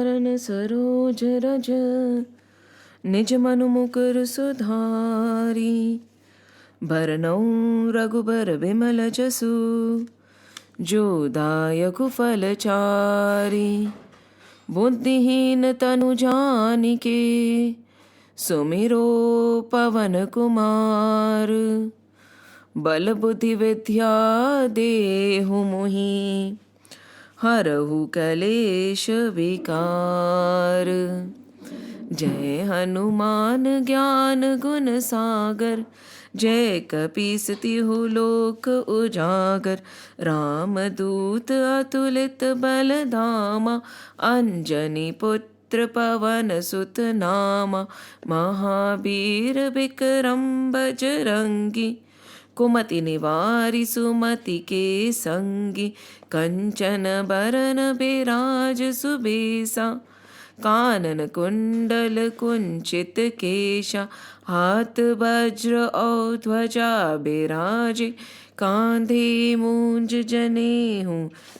चरण सरोज रज निज मनु मुकुर सुधारी। भरनउँ रघुबर विमल जसु जो दायक फलचारी। बुद्धिहीन तनु जानिके सुमिरो पवन कुमार। बल बुद्धि विद्या देहु मोहि हरहु कलेश विकार। जय हनुमान ज्ञान गुण सागर जय कपीस तिहु लोक उजागर। रामदूत अतुलित बल धामा अंजनी पुत्र पवन सुत नामा। महावीर विक्रम बजरंगी कुमति निवारि सुमति के संगी। कंचन बरन बिराज सुबेसा कानन कुंडल कुंचित केशा। हाथ वज्र और ध्वजा बिराजे कांधे मूंज जनेऊ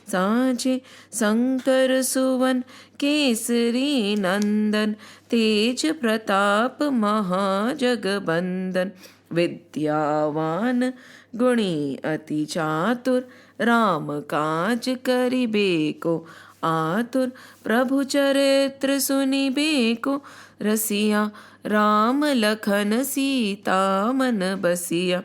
साजे। शंकर सुवन केसरी नंदन तेज प्रताप महाजगबंदन। विद्यावान गुणी अति चातुर राम काज करिबेको आतुर। प्रभु चरित्र सुनिबेको रसिया राम लखन सीता मन बसिया।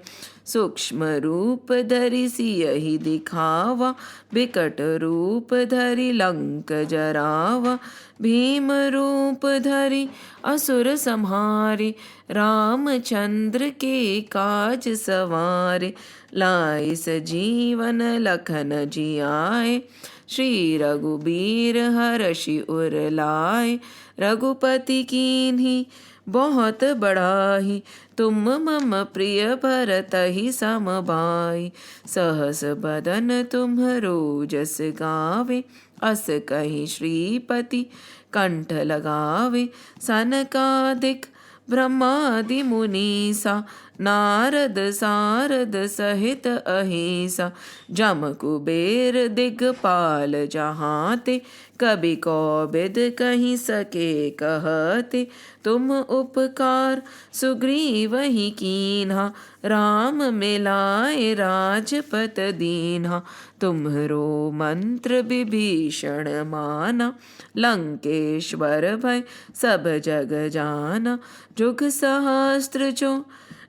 सूक्ष्म रूप धरि सियहि दिखावा बिकट रूप धरि लंक जरावा। भीम रूप धरि असुर संहारे रामचंद्र के काज सवारे। लाए सजीवन लखन जियाए श्री रघुबीर हरषि उर लाए। रघुपति कीन्ही बहुत बड़ाई तुम मम प्रिय भरतहि सम भाई। सहस बदन तुम्हरो जस गावे अस कहि श्रीपति कंठ लगावे। सनकादिक ब्रह्मादि मुनीसा नारद सारद सहित अहिसा। जम कुबेर दिगपाल जहाते कबि कौबिद कहि सके कहते। तुम उपकार सुग्रीवहि कीन्हा राम मिलाए राजपत दीन्हा। तुम्हरो मंत्र विभीषण माना लंकेश्वर भय सब जग जाना। जुग सहस्त्र जो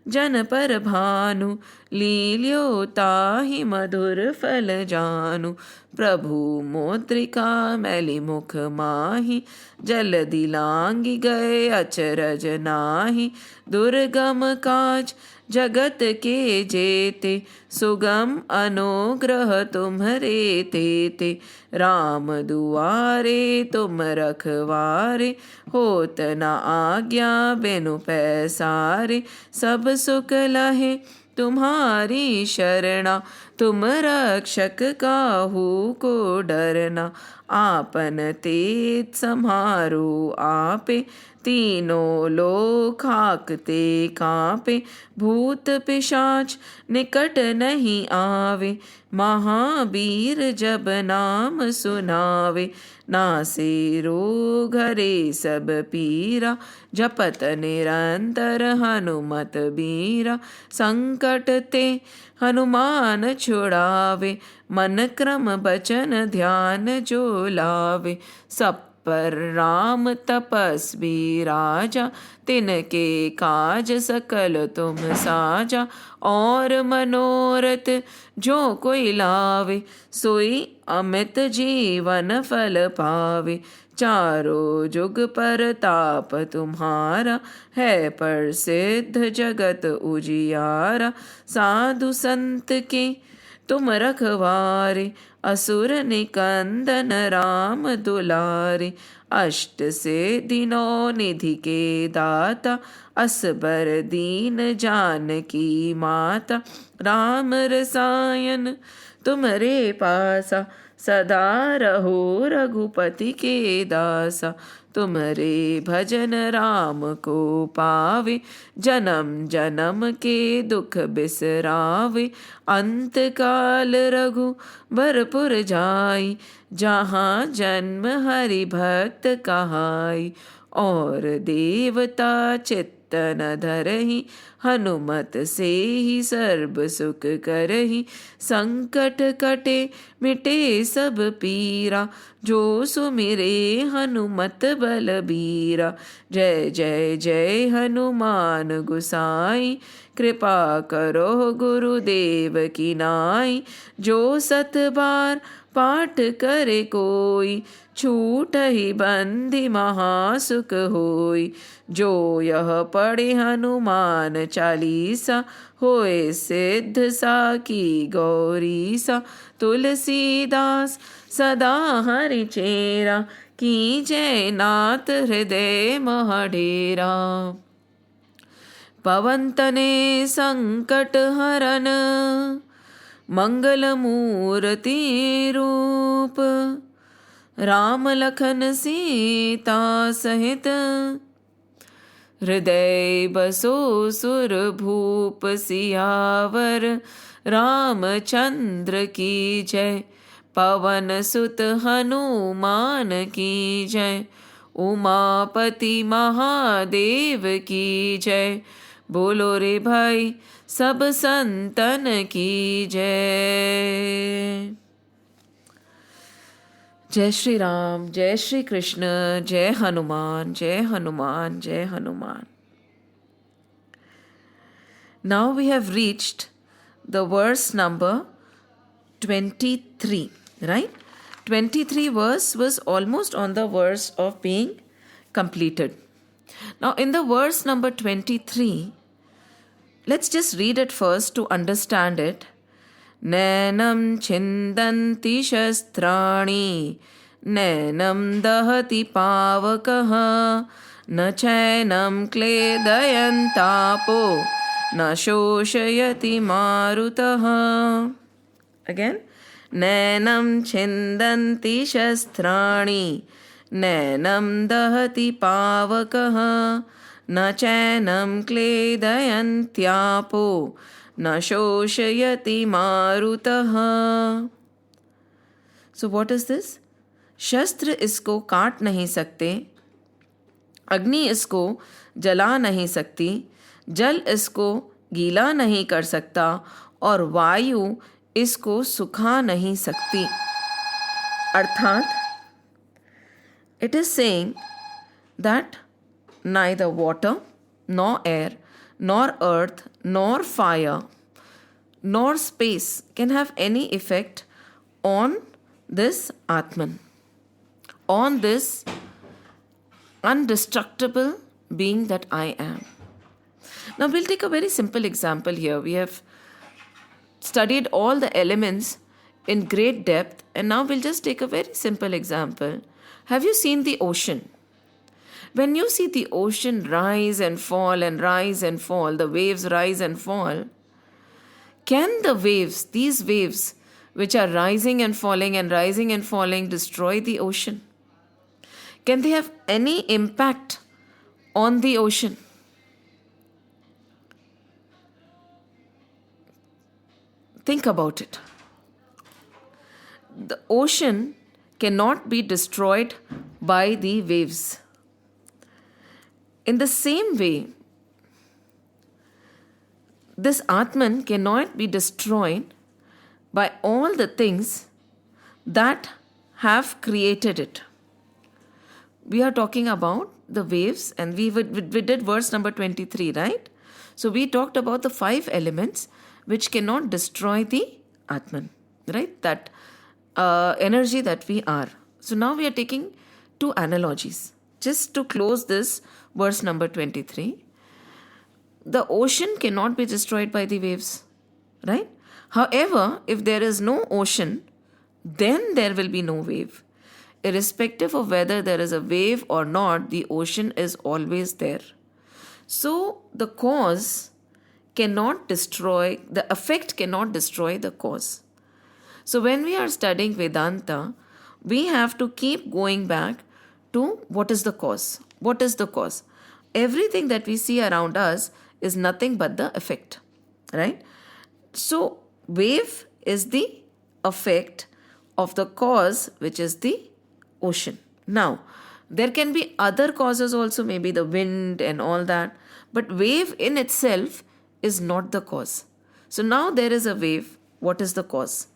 जन पर भानु लील्यो ताहि मधुर फल जानु। प्रभु मुद्रिका मैली मुख माहि जलधि लांघि गए अचरज नाहि। दुर्गम काज जगत के जेते सुगम अनुग्रह तुम्हरे तेते। राम दुआरे तुम रखवारे होत न आज्ञा बिनु पैसारे। सब सुख लहे तुम्हारी शरणा तुम रक्षक काहू को डरना। आपन तेज सम्हारो आपे तीनों लोक हाकते कांपे। भूत पिशाच निकट नहीं आवे महावीर जब नाम सुनावे। नासे रोग हरे सब पीरा जपत निरंतर हनुमत बीरा। संकट ते हनुमान छुड़ावे मन क्रम बचन ध्यान जो लावे। सब पर राम तपस्वी राजा तिनके काज सकल तुम साजा। और मनोरथ जो कोई लावे सोई अमित जीवन फल पावे। चारों जुग परताप तुम्हारा है प्रसिद्ध जगत उजियारा। साधु संत के तुम रखवारे असुर निकंदन राम दुलारे। अष्ट से दिनों निधि के दाता असबर दीन जानकी माता। राम रसायन तुम्हरे पासा सदा रहो रघुपति के दासा। तुमरे भजन राम को पावे, जन्म जन्म के दुख बिसरावे। अंत काल रघुबरपुर जाई, जहाँ जन्म हरि भक्त कहाई। और देवता चित्तन धरहि, हनुमत से ही सर्ब सुख करहि। संकट कटे मिटे सब पीरा, जो सुमिरे हनुमत बलबीरा। जय जय जय हनुमान गुसाई, कृपा करो गुरुदेव की नाई। जो सत बार पाठ करे कोई, छूट ही बंदी महासुख होई। जो यह पढ़े हनुमान चालीसा, होए सिद्ध साकी गौरीसा। तुलसीदास सदा हरि चेरा, कीजय नाथ हृदय मह डेरा। पवन तने संकट हरन, मंगल मूर्ति रूप। राम लखन सीता सहित, हृदय बसो सुर भूप। सियावर रामचंद्र की जय, पवन सुत हनुमान की जय। उमापति महादेव की जय, बोलो रे भाई सब संतन की जय। जय श्री राम, जय श्री कृष्ण, जय हनुमान, जय हनुमान, जय Hanuman. Now we have reached the verse number 23, right? 23 verse was almost on the verse of being completed. Now in the verse number 23, let's just read it first to understand it. नैनं छिन्दन्ति शस्त्राणि, नैनं दहति पावकः, न चैनं क्लेदयन्तापो, न शोषयति मारुतः. Again, नैनं छिन्दन्ति शस्त्राणि, नैनं दहति पावकः, न चैनं क्लेदयन्त्यापो, न शोषयति मारुतः. So what is this? शस्त्र इसको काट नहीं सकते, अग्नि इसको जला नहीं सकती, जल इसको गीला नहीं कर सकता और वायु इसको सुखा नहीं सकती. अर्थात it is saying that neither water, nor air, nor earth, nor fire, nor space can have any effect on this Atman, on this undestructible being that I am. Now we'll take a very simple example here. We have studied all the elements in great depth, and now we'll just take a very simple example. Have you seen the ocean? When you see the ocean rise and fall and rise and fall, the waves rise and fall, can the waves, these waves which are rising and falling, destroy the ocean? Can they have any impact on the ocean? Think about it. The ocean cannot be destroyed by the waves. In the same way, this Atman cannot be destroyed by all the things that have created it. We are talking about the waves, and we did verse number 23, right? So we talked about the 5 elements which cannot destroy the Atman, right? That energy that we are. So now we are taking 2 analogies. Just to close this verse number 23, the ocean cannot be destroyed by the waves, right? However, if there is no ocean, then there will be no wave. Irrespective of whether there is a wave or not, the ocean is always there. So the cause cannot destroy, the effect cannot destroy the cause. So when we are studying Vedanta, we have to keep going back to what is the cause. What is the cause? Everything that we see around us is nothing but the effect, right? So wave is the effect of the cause, which is the ocean. Now, there can be other causes also, maybe the wind and all that, but wave in itself is not the cause. So now there is a wave. What is the cause?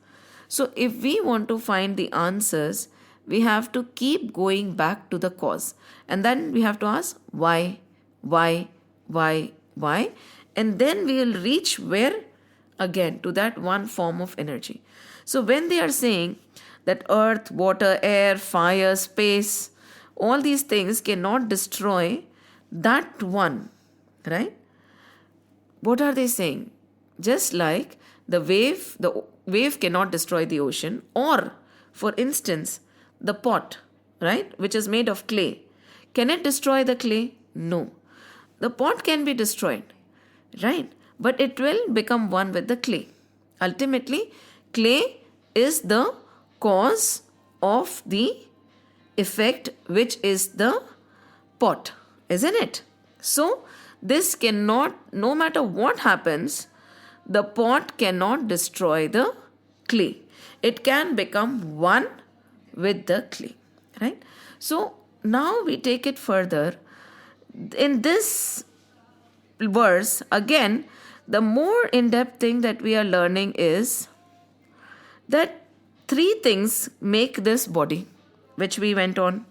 So if we want to find the answers, we have to keep going back to the cause. And then we have to ask why, why? And then we will reach where? Again, to that one form of energy. So when they are saying that earth, water, air, fire, space, all these things cannot destroy that one, right? What are they saying? Just like the wave cannot destroy the ocean, or for instance, the pot, right, which is made of clay. Can it destroy the clay? No. The pot can be destroyed, right? But it will become one with the clay. Ultimately, clay is the cause of the effect, which is the pot, isn't it? So, this cannot, no matter what happens, the pot cannot destroy the clay. It can become one with the clay, right? So, now we take it further. In this verse, again, the more in-depth thing that we are learning is that three things make this body, which we went on.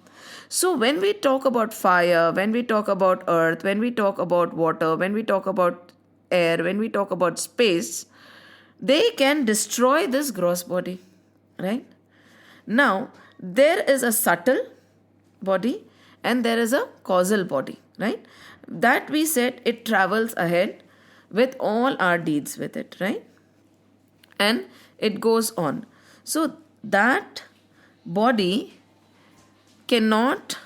So when we talk about fire, when we talk about earth, when we talk about water, when we talk about air, when we talk about space, they can destroy this gross body, right? Now, there is a subtle body and there is a causal body, right? That we said it travels ahead with all our deeds with it, right? And it goes on. So that body cannot,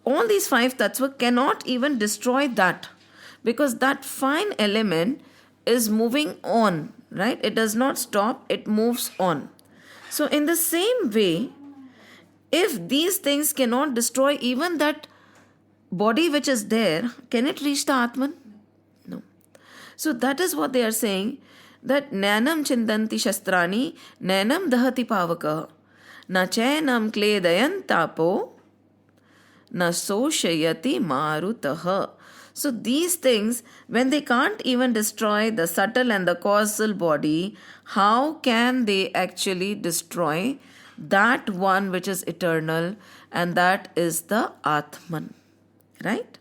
all these five tattva cannot even destroy that, because that fine element is moving on, right? It does not stop, it moves on. So in the same way, if these things cannot destroy even that body which is there, can it reach the Atman? No. So that is what they are saying, that nanam chindanti shastrani, nanam dahati pavaka, na chainam kledayan tapo, na soshayati marutaha. So these things, when they can't even destroy the subtle and the causal body, how can they actually destroy that one which is eternal, and that is the Atman, right?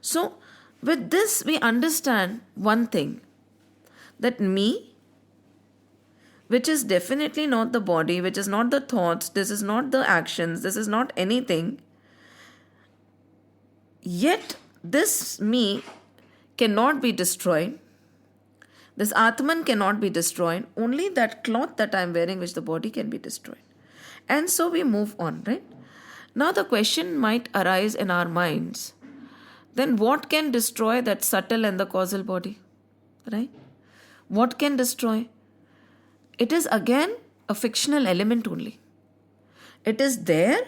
So with this we understand one thing, that me, which is definitely not the body, which is not the thoughts, this is not the actions, this is not anything, yet this me cannot be destroyed. This Atman cannot be destroyed. Only that cloth that I am wearing, which the body, can be destroyed. And so we move on, right? Now the question might arise in our minds, then what can destroy that subtle and the causal body, right? What can destroy? It is again a fictional element only. It is there,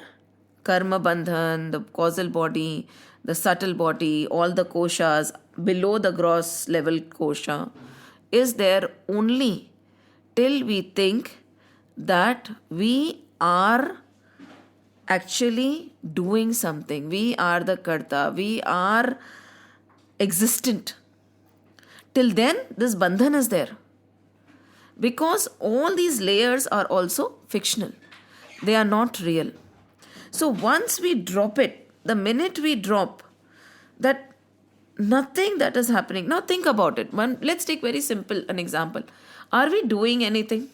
karma bandhan, the causal body, the subtle body, all the koshas, below the gross level kosha, is there only till we think that we are actually doing something. We are the karta, we are existent. Till then, this bandhan is there. Because all these layers are also fictional. They are not real. So once we drop it, the minute we drop that nothing that is happening. Now think about it. Let's take very simple an example. Are we doing anything?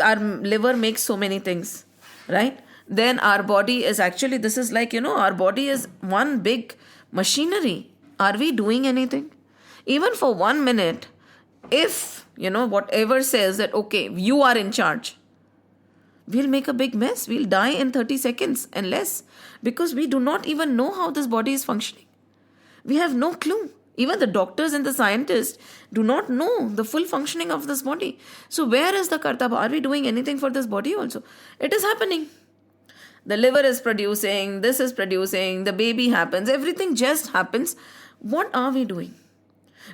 Our liver makes so many things, right? Then our body is actually, this is like, our body is one big machinery. Are we doing anything? Even for 1 minute, if, whatever says that, okay, you are in charge, we'll make a big mess. We'll die in 30 seconds and less, because we do not even know how this body is functioning. We have no clue. Even the doctors and the scientists do not know the full functioning of this body. So where is the karta? Are we doing anything for this body also? It is happening. The liver is producing, this is producing, the baby happens, everything just happens. What are we doing?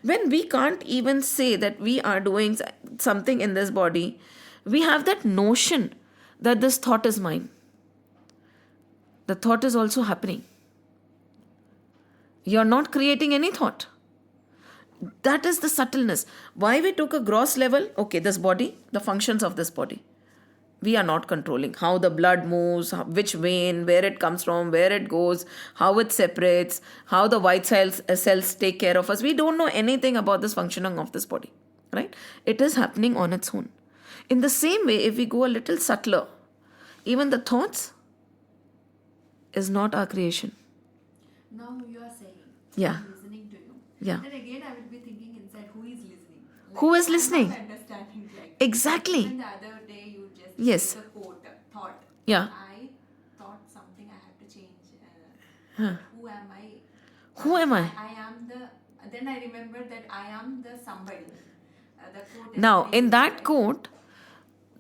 When we can't even say that we are doing something in this body, we have that notion that this thought is mine. The thought is also happening. You're not creating any thought. That is the subtleness. Why we took a gross level? Okay, this body, the functions of this body. We are not controlling how the blood moves, which vein, where it comes from, where it goes, how it separates, how the white cells take care of us. We don't know anything about this functioning of this body, right? It is happening on its own. In the same way, if we go a little subtler, even the thoughts is not our creation. Now you are saying, Yeah. I'm listening to you. Yeah. Then again, I will be thinking inside, who is listening? Who is listening? I'm not understanding. exactly. Even the other day, you just Yes. the quote, thought. Yeah. I thought something I have to change. Huh. Who am I? Who am I? I am the. Then I remember that I am the somebody. The quote is Now, very in good,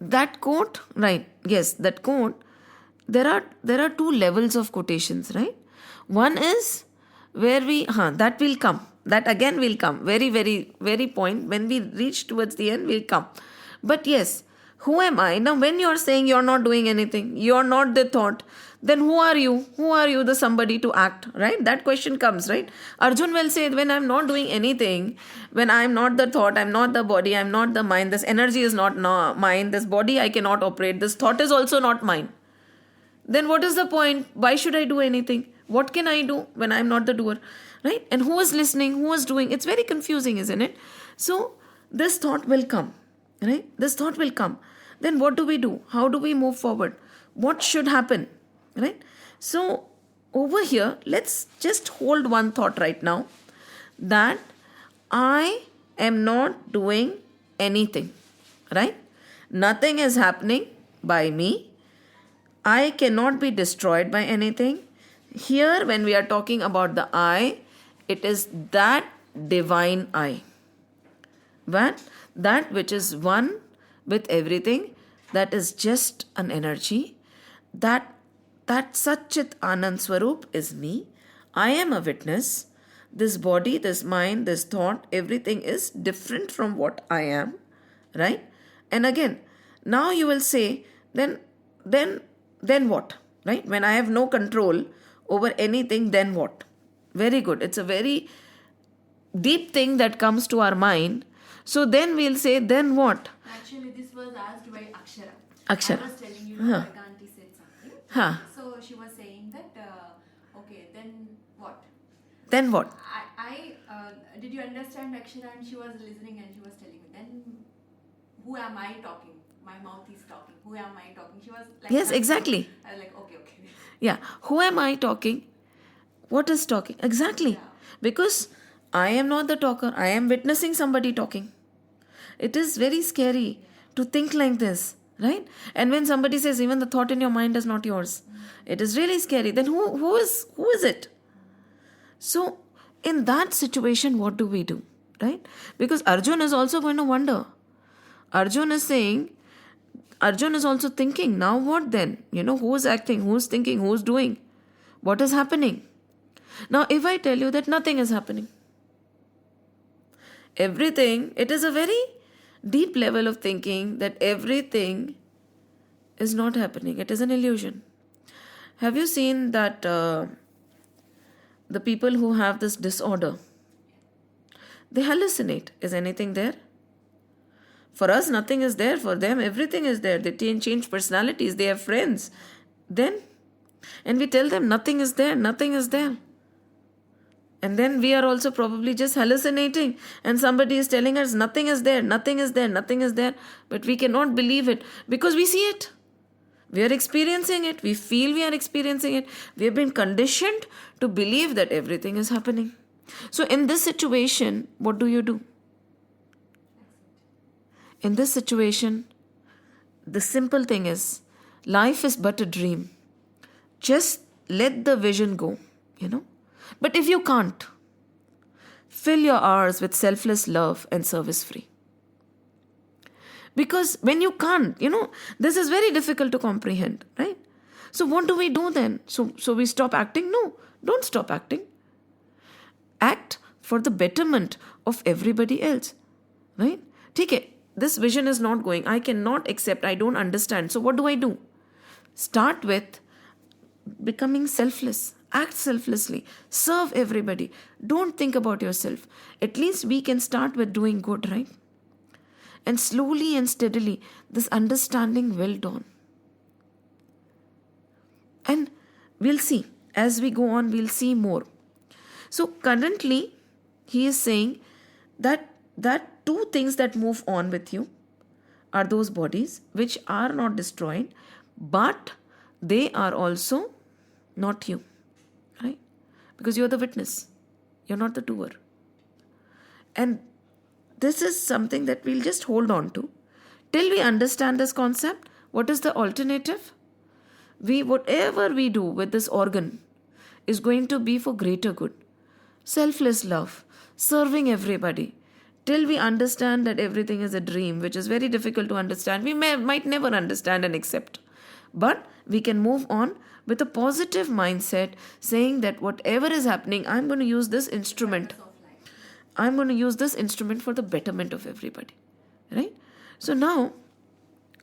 that quote, right? Yes, that quote. There are two levels of quotations, right? One is where that will come. That again will come. Very, very, very point. When we reach towards the end, will come. But yes, who am I? Now, when you're saying you're not doing anything, you're not the thought, then who are you? Who are you, the somebody to act, right? That question comes, right? Arjun will say, when I'm not doing anything, when I'm not the thought, I'm not the body, I'm not the mind, this energy is not mine, this body I cannot operate, this thought is also not mine. Then what is the point? Why should I do anything? What can I do when I'm not the doer? Right? And who is listening? Who is doing? It's very confusing, isn't it? So this thought will come. Right? This thought will come. Then what do we do? How do we move forward? What should happen? Right? So over here, let's just hold one thought right now. That I am not doing anything. Right? Nothing is happening by me. I cannot be destroyed by anything. Here, when we are talking about the I, it is that divine I. That which is one with everything, that is just an energy. That Satchit Anand Swarup is me. I am a witness. This body, this mind, this thought, everything is different from what I am. Right? And again, now you will say, then what? Right? When I have no control over anything, then what? Very good. It's a very deep thing that comes to our mind. So then we'll say, then what? Actually, this was asked by Akshara. Akshara. I was telling you, Huh. Auntie said something. Huh. So she was saying that, okay, then what? Then what? I did you understand Akshara? And she was listening and she was telling me, then who am I talking? My mouth is talking. Who am I talking? She was like, Yes, exactly. I was like, okay. Yeah. Who am I talking? What is talking? Exactly. Yeah. Because I am not the talker. I am witnessing somebody talking. It is very scary to think like this, right? And when somebody says even the thought in your mind is not yours, it is really scary. Then who is it? So in that situation, what do we do, right? Because Arjun is also going to wonder. Arjun is also thinking, now what then? Who's acting, who's thinking, who's doing? What is happening? Now, if I tell you that nothing is happening, everything, it is a very deep level of thinking that everything is not happening. It is an illusion. Have you seen that the people who have this disorder, they hallucinate? Is anything there? For us, nothing is there. For them, everything is there. They change personalities. They have friends. And we tell them nothing is there, nothing is there. And then we are also probably just hallucinating. And somebody is telling us nothing is there, nothing is there, nothing is there. But we cannot believe it because we see it. We are experiencing it. We feel we are experiencing it. We have been conditioned to believe that everything is happening. So in this situation, what do you do? In this situation, the simple thing is, life is but a dream. Just let the vision go, But if you can't, Fill your hours with selfless love and service free. Because when you can't, this is very difficult to comprehend, right? So what do we do then? So we stop acting? No, don't stop acting. Act for the betterment of everybody else, right? Take it. This vision is not going. I cannot accept. I don't understand. So what do I do? Start with becoming selfless. Act selflessly. Serve everybody. Don't think about yourself. At least we can start with doing good, right? And slowly and steadily, this understanding will dawn. And we'll see. As we go on, we'll see more. So currently, he is saying that two things that move on with you are those bodies which are not destroyed, but they are also not you, right? Because you're the witness. You're not the doer. And this is something that we'll just hold on to till we understand this concept. What is the alternative? Whatever we do with this organ is going to be for greater good. Selfless love, serving everybody, till we understand that everything is a dream, which is very difficult to understand. We might never understand and accept. But we can move on with a positive mindset, saying that whatever is happening, I'm going to use this instrument. I'm going to use this instrument for the betterment of everybody. Right? So now,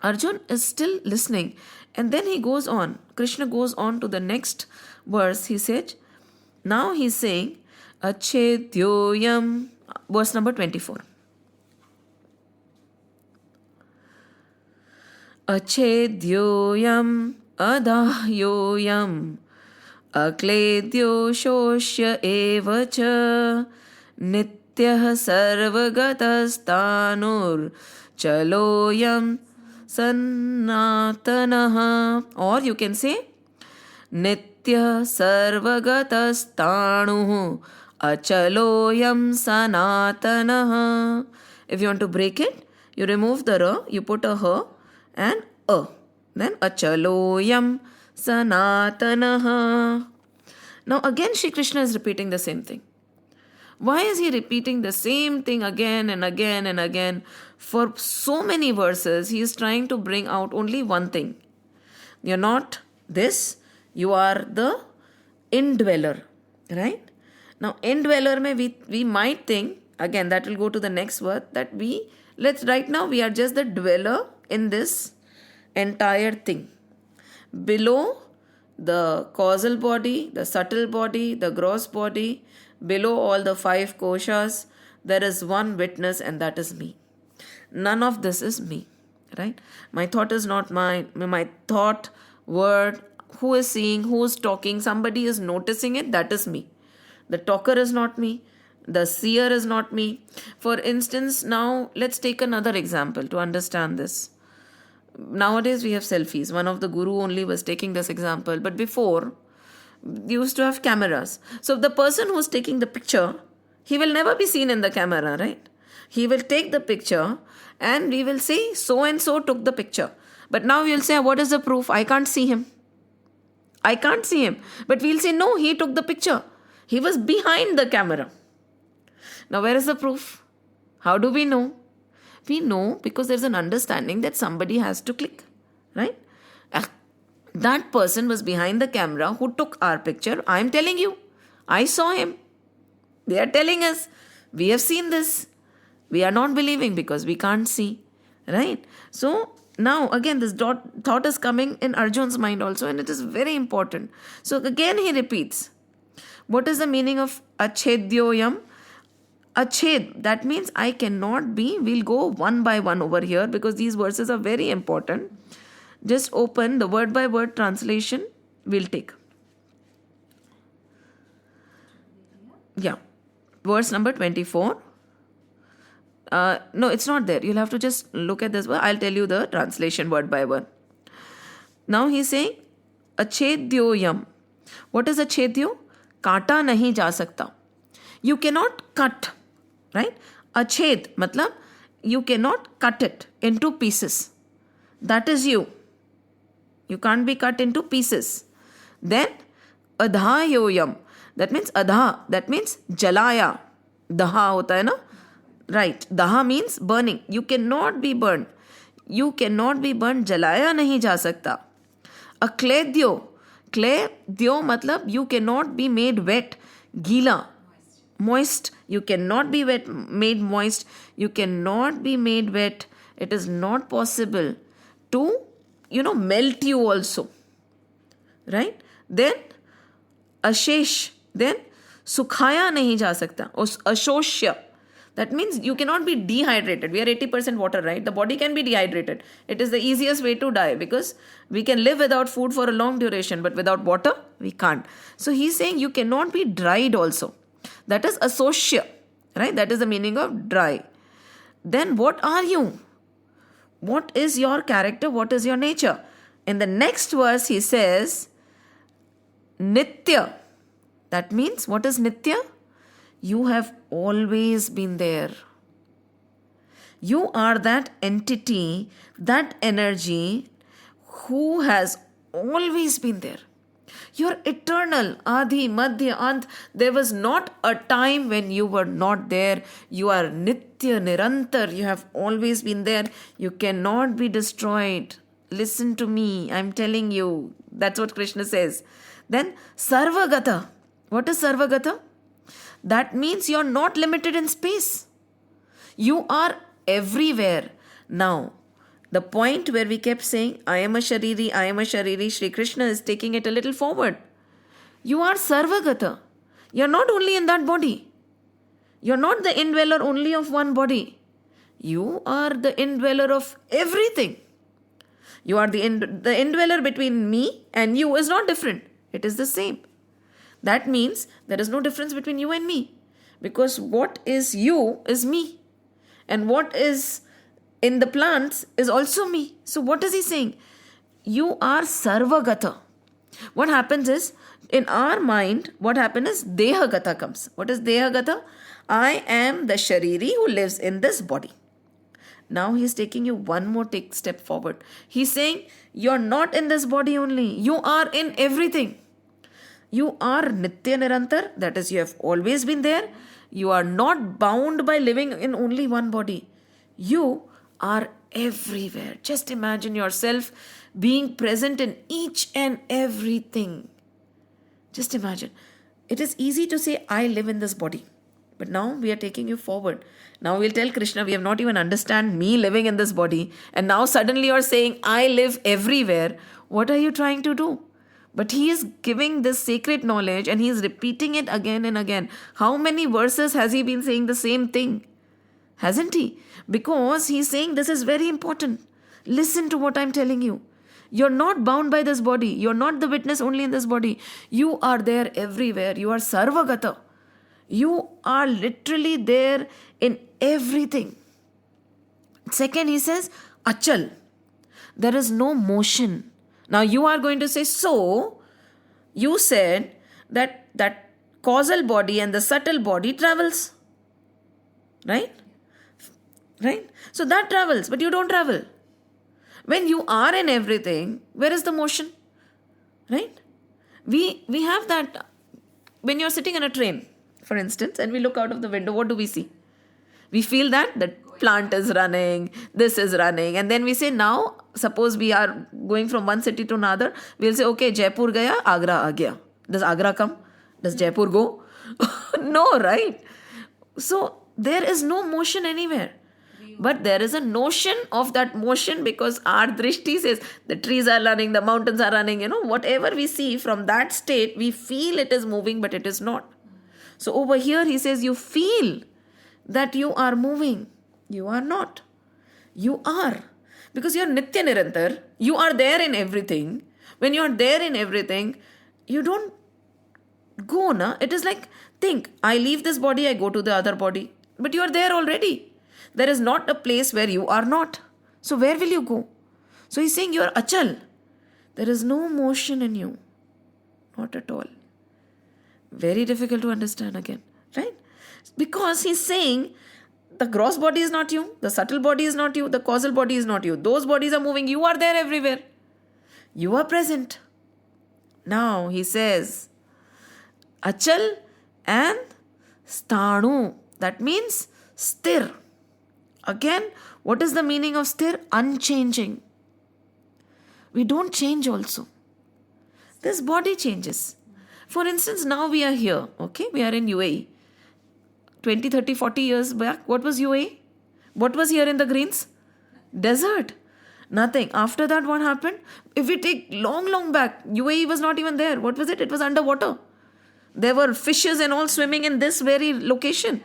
Arjun is still listening. And then he goes on. Krishna goes on to the next verse. He said, now he's saying, Achedyoyam, verse number 24. Achedyoyam adahyoyam akledyo shoshya evacha nityah sarvagatas chaloyam sanatanaha. Or you can say nityah sarvagatas achaloyam sanatanaha. If you want to break it, you remove the ra, you put a ha and a. Then achaloyam sanatanaha. Now again Shri Krishna is repeating the same thing. Why is he repeating the same thing again and again and again? For so many verses, he is trying to bring out only one thing. You're not this, you are the indweller, right? Now, indweller mein we might think, again that will go to the next word, that right now we are just the dweller in this entire thing. Below the causal body, the subtle body, the gross body, below all the 5 koshas, there is one witness, and that is me. None of this is me, right? My thought is not mine. My thought, word, who is seeing, who is talking, somebody is noticing it, that is me. The talker is not me. The seer is not me. For instance, now let's take another example to understand this. Nowadays we have selfies. One of the guru only was taking this example. But before, you used to have cameras. So the person who's taking the picture, he will never be seen in the camera, right? He will take the picture and we will say, so and so took the picture. But now we'll say, what is the proof? I can't see him. I can't see him. But we'll say, no, he took the picture. He was behind the camera. Now, where is the proof? How do we know? We know because there's an understanding that somebody has to click, right? That person was behind the camera who took our picture. I'm telling you, I saw him. They are telling us, we have seen this. We are not believing because we can't see, right? So now again, this thought is coming in Arjun's mind also, and it is very important. So again, he repeats. What is the meaning of achedyoyam? Ached, that means I cannot be. We'll go one by one over here because these verses are very important. Just open the word by word translation. We'll take. Yeah. Verse number 24. No, it's not there. You'll have to just look at this word. I'll tell you the translation word by word. Now he's saying, achedyoyam. What is achedyo? काटा नहीं जा सकता. You cannot cut, right? Ached, matlab, you cannot cut it into pieces. That is you. You can't be cut into pieces. Then, adhayoyam. That means adha. That means jalaya. Daha hota hai na? Right. Daha means burning. You cannot be burned. You cannot be burned. Jalaya nahi ja sakta. A cledyo. Cledyo matlab you cannot be made wet. Gila. Moist. You cannot be made moist. You cannot be made wet. It is not possible to, melt you also. Right? Then, ashesh. Then, sukhaya nahi ja sakta. Ashoshya. That means you cannot be dehydrated. We are 80% water, right? The body can be dehydrated. It is the easiest way to die because we can live without food for a long duration, but without water, we can't. So he's saying you cannot be dried also. That is asosya, right? That is the meaning of dry. Then what are you? What is your character? What is your nature? In the next verse, he says, Nitya. That means, what is Nitya? You have always been there. You are that entity, that energy who has always been there. You're eternal, Adi, Madhya, Ant. There was not a time when you were not there. You are Nitya, Nirantar. You have always been there. You cannot be destroyed. Listen to me. I'm telling you. That's what Krishna says. Then, Sarvagata. What is Sarvagata? That means you're not limited in space. You are everywhere. Now, the point where we kept saying, I am a Shariri, Shri Krishna is taking it a little forward. You are Sarvagata. You're not only in that body. You're not the indweller only of one body. You are the indweller of everything. You are the indweller between me and you is not different. It is the same. That means there is no difference between you and me. Because what is you is me. And what is in the plants is also me. So what is he saying? You are Sarvagata. What happens is, in our mind, what happens is Dehagata comes. What is Dehagata? I am the Shariri who lives in this body. Now he is taking you one more step forward. He's saying, you're not in this body only. You are in everything. You are Nitya Nirantar, that is, you have always been there. You are not bound by living in only one body. You are everywhere. Just imagine yourself being present in each and everything. Just imagine. It is easy to say, I live in this body. But now we are taking you forward. Now we'll tell Krishna, we have not even understand me living in this body. And now suddenly you're saying, I live everywhere. What are you trying to do? But he is giving this sacred knowledge and he is repeating it again and again. How many verses has he been saying the same thing? Hasn't he? Because he's saying this is very important. Listen to what I'm telling you. You're not bound by this body. You're not the witness only in this body. You are there everywhere. You are Sarvagata. You are literally there in everything. Second, he says, Achal. There is no motion. Now you are going to say, so you said that causal body and the subtle body travels. Right? Right? So that travels, but you don't travel. When you are in everything, where is the motion? Right? We have that when you're sitting in a train, for instance, and we look out of the window, what do we see? We feel that the plant is running, this is running, and then we say, now, suppose we are going from one city to another, we'll say, okay, Jaipur gaya, Agra aa gaya. Does Agra come? Does Jaipur go? No, right? So, there is no motion anywhere. But there is a notion of that motion because our drishti says the trees are running, the mountains are running, whatever we see from that state, we feel it is moving, but it is not. So over here he says you feel that you are moving. You are not. You are. Because you are Nitya Nirantar. You are there in everything. When you are there in everything, you don't go, na? It is like, think, I leave this body, I go to the other body. But you are there already. There is not a place where you are not. So where will you go? So he's saying you are achal. There is no motion in you. Not at all. Very difficult to understand again. Right? Because he's saying the gross body is not you. The subtle body is not you. The causal body is not you. Those bodies are moving. You are there everywhere. You are present. Now he says achal and sthanu. That means sthir. Again, what is the meaning of sthir? Unchanging. We don't change also. This body changes. For instance, now we are here, okay? We are in UAE. 20, 30, 40 years back, what was UAE? What was here in the Greens? Desert. Nothing. After that, what happened? If we take long back, UAE was not even there. What was it? It was underwater. There were fishes and all swimming in this very location.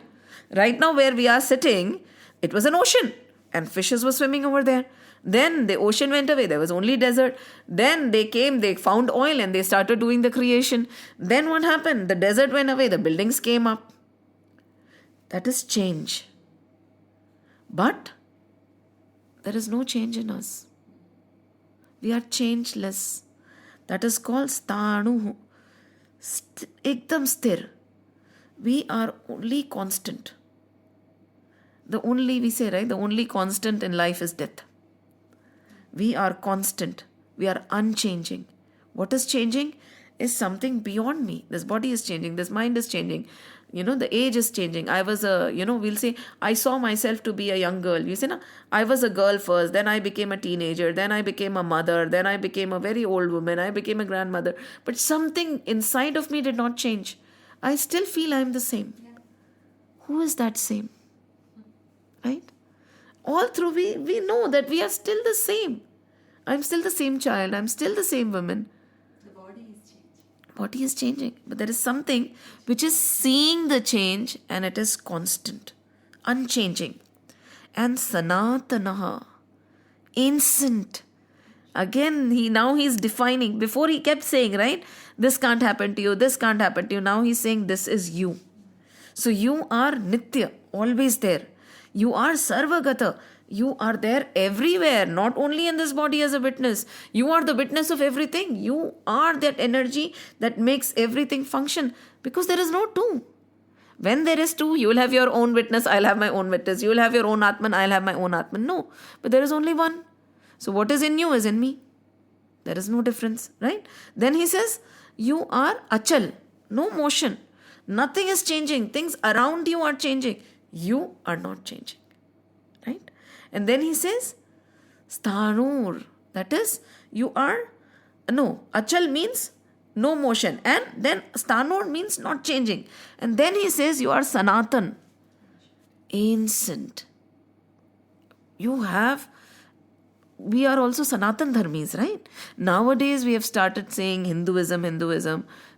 Right now, where we are sitting, it was an ocean. And fishes were swimming over there. Then the ocean went away. There was only desert. Then they came, they found oil and they started doing the creation. Then what happened? The desert went away. The buildings came up. That is change. But there is no change in us. We are changeless. That is called sthanu. Ekdam sthir. We are only constant. The only constant in life is death. We are constant. We are unchanging. What is changing is something beyond me. This body is changing. This mind is changing. The age is changing. I was we'll say, I saw myself to be a young girl. You say, no, I was a girl first. Then I became a teenager. Then I became a mother. Then I became a very old woman. I became a grandmother. But something inside of me did not change. I still feel I'm the same. Yeah. Who is that same? Right? All through we know that we are still the same. I'm still the same child. I'm still the same woman. The body is changing. Body is changing. But there is something which is seeing the change and it is constant, unchanging. And sanatanaha, ancient. Again, he's defining. Before he kept saying, right, this can't happen to you, this can't happen to you. Now he's saying this is you. So you are nitya, always there. You are sarvagata. You are there everywhere, not only in this body as a witness. You are the witness of everything. You are that energy that makes everything function, because there is no two. When there is two, you will have your own witness, I'll have my own witness. You will have your own Atman, I'll have my own Atman. No, but there is only one. So what is in you is in me. There is no difference, right? Then he says, you are achal, no motion. Nothing is changing. Things around you are changing. You are not changing, right? And then he says, sthanur, that is, you are, achal means no motion. And then sthanur means not changing. And then he says, you are sanatan, ancient. We are also Sanatan Dharmis, right? Nowadays we have started saying Hinduism.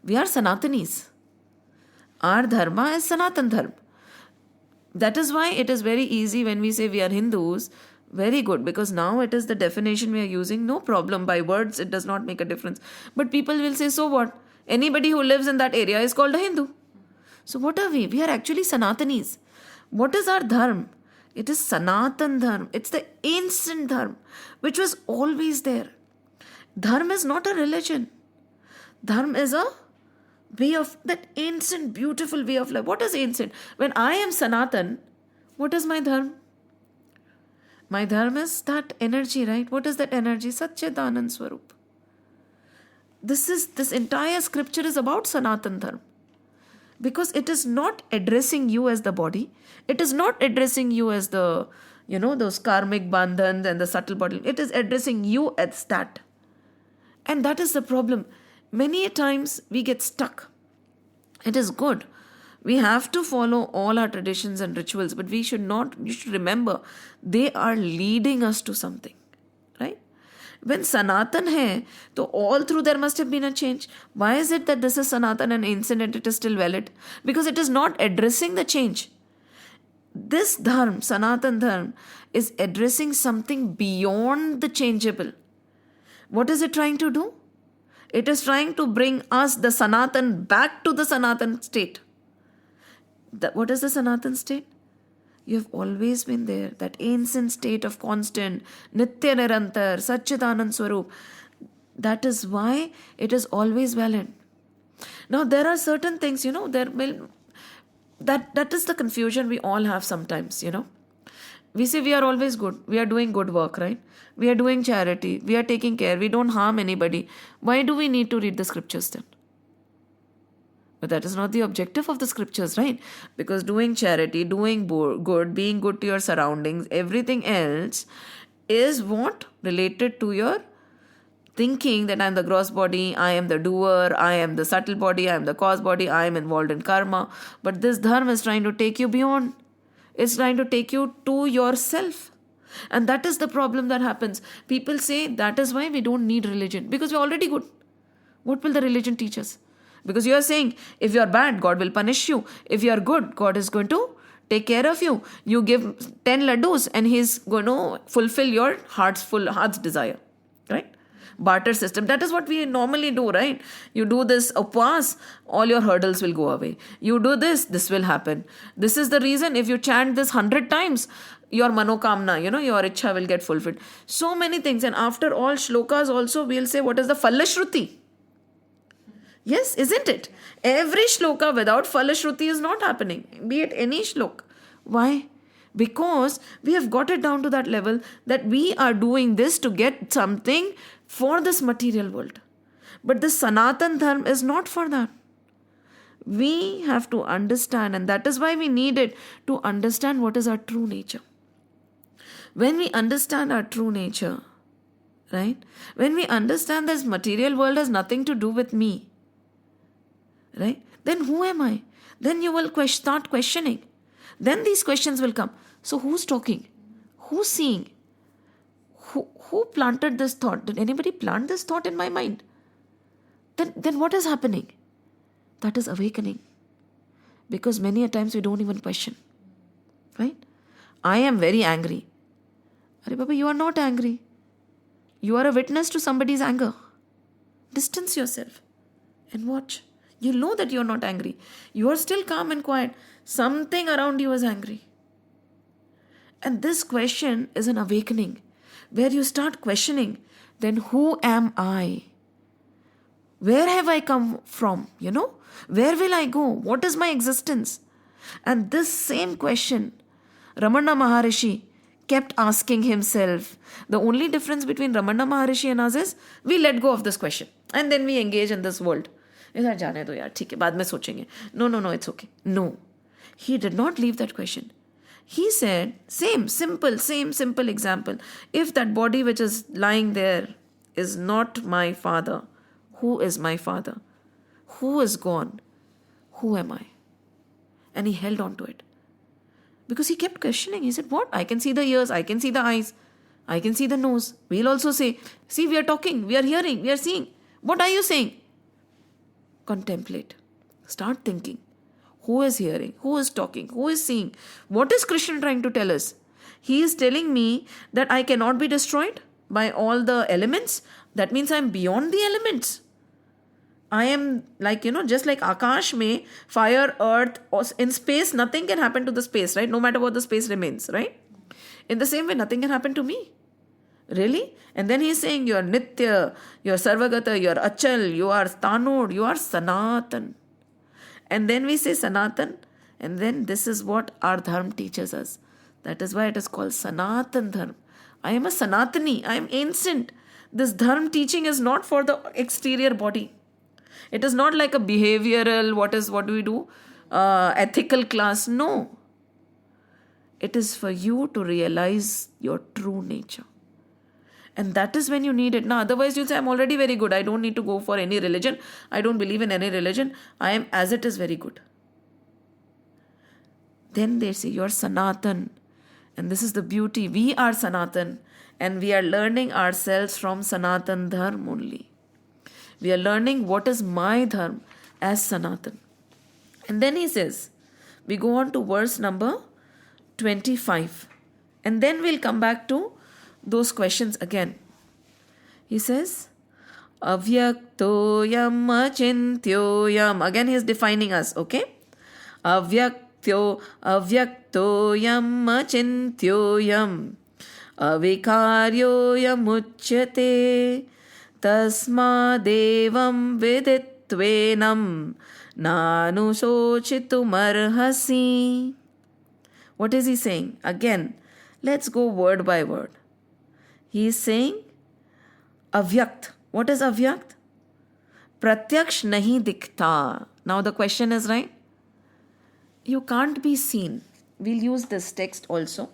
We are Sanatanis. Our dharma is Sanatan Dharma. That is why it is very easy when we say we are Hindus. Very good, because now it is the definition we are using. No problem. By words, it does not make a difference. But people will say, so what? Anybody who lives in that area is called a Hindu. So what are we? We are actually Sanatanis. What is our dharma? It is Sanatan Dharma. It's the ancient Dharma, which was always there. Dharma is not a religion. Dharma is a way of, that ancient, beautiful way of life. What is ancient? When I am Sanatan, what is my Dharma? My Dharma is that energy, right? What is that energy? Satchidanand Swarup. This entire scripture is about Sanatan Dharma. Because it is not addressing you as the body. It is not addressing you as the, those karmic bandhans and the subtle body. It is addressing you as that. And that is the problem. Many times we get stuck. It is good. We have to follow all our traditions and rituals, but you should remember, they are leading us to something. Right? When Sanatan hai, so all through there must have been a change. Why is it that this is Sanatan and ancient and it is still valid? Because it is not addressing the change. This dharma, Sanatan dharma, is addressing something beyond the changeable. What is it trying to do? It is trying to bring us, the Sanatan, back to the Sanatan state. What is the Sanatan state? You have always been there, that ancient state of constant, Nitya Nirantar, Satchidanand Swarup. That is why it is always valid. Now there are certain things, that is the confusion we all have sometimes, We say we are always good. We are doing good work, right? We are doing charity. We are taking care. We don't harm anybody. Why do we need to read the scriptures then? But that is not the objective of the scriptures, right? Because doing charity, doing good, being good to your surroundings, everything else is what? Related to your thinking that I am the gross body, I am the doer, I am the subtle body, I am the cause body, I am involved in karma. But this dharma is trying to take you beyond. It's trying to take you to yourself. And that is the problem that happens. People say that is why we don't need religion, because we're already good. What will the religion teach us? Because you are saying if you are bad, God will punish you. If you are good, God is going to take care of you. You give 10 laddus and He's going to fulfill your heart's desire. Right? Barter system. That is what we normally do, right? You do this upvas, all your hurdles will go away. You do this will happen. This is the reason if you chant this 100 times, your manokamna, your ichha will get fulfilled. So many things. And after all shlokas also, we'll say what is the Falashruti? Yes, isn't it? Every shloka without Falashruti is not happening, be it any shlok. Why? Because we have got it down to that level that we are doing this to get something for this material world. But the Sanatan Dharma is not for that. We have to understand, and that is why we need it to understand what is our true nature. When we understand our true nature, right? When we understand this material world has nothing to do with me, right? Then who am I? Then you will start questioning. Then these questions will come. So who's talking? Who's seeing? Who planted this thought? Did anybody plant this thought in my mind? Then what is happening? That is awakening. Because many a times we don't even question. Right? I am very angry. Arey Baba, you are not angry. You are a witness to somebody's anger. Distance yourself and watch. You know that you are not angry. You are still calm and quiet. Something around you is angry. And this question is an awakening where you start questioning, then who am I? Where have I come from? Where will I go? What is my existence? And this same question, Ramana Maharishi kept asking himself. The only difference between Ramana Maharishi and us is we let go of this question and then we engage in this world. इधर जाने दो यार, ठीक है, बाद में सोचेंगे. No, it's okay. No. He did not leave that question. He said, same simple example. If that body which is lying there is not my father, who is my father? Who is gone? Who am I? And he held on to it. Because he kept questioning. He said, what? I can see the ears, I can see the eyes, I can see the nose. We'll also say, see, we are talking, we are hearing, we are seeing. What are you saying? Contemplate. Start thinking. Who is hearing? Who is talking? Who is seeing? What is Krishna trying to tell us? He is telling me that I cannot be destroyed by all the elements. That means I am beyond the elements. I am like, just like Akash mein, fire, earth, or in space, nothing can happen to the space, right? No matter what the space remains, right? In the same way, nothing can happen to me. Really? And then he's saying, you are Nitya, you are Sarvagata, you are Achal, you are Stanod, you are Sanatan. And then we say Sanatan, and then this is what our Dharma teaches us. That is why it is called Sanatan Dharma. I am a Sanatani, I am ancient. This Dharma teaching is not for the exterior body. It is not like a behavioral, what do we do? Ethical class. No. It is for you to realize your true nature. And that is when you need it. Now, otherwise you'll say, I'm already very good. I don't need to go for any religion. I don't believe in any religion. I am as it is very good. Then they say, you're Sanatan. And this is the beauty. We are Sanatan. And we are learning ourselves from Sanatan Dharma only. We are learning what is my Dharma as Sanatan. And then he says, we go on to verse number 25. And then we'll come back to those questions again. He says, Avyaktoyam achintyoyam. Again he is defining us, okay? Avyaktoyam achintyoyam avikaryoyam uchyate tasmadevam viditvenam nanusochitumarhasi. What is he saying? Again, let's go word by word. He is saying, Avyakt. What is Avyakt? Pratyaksh nahi dikhta. Now the question is, right? You can't be seen. We'll use this text also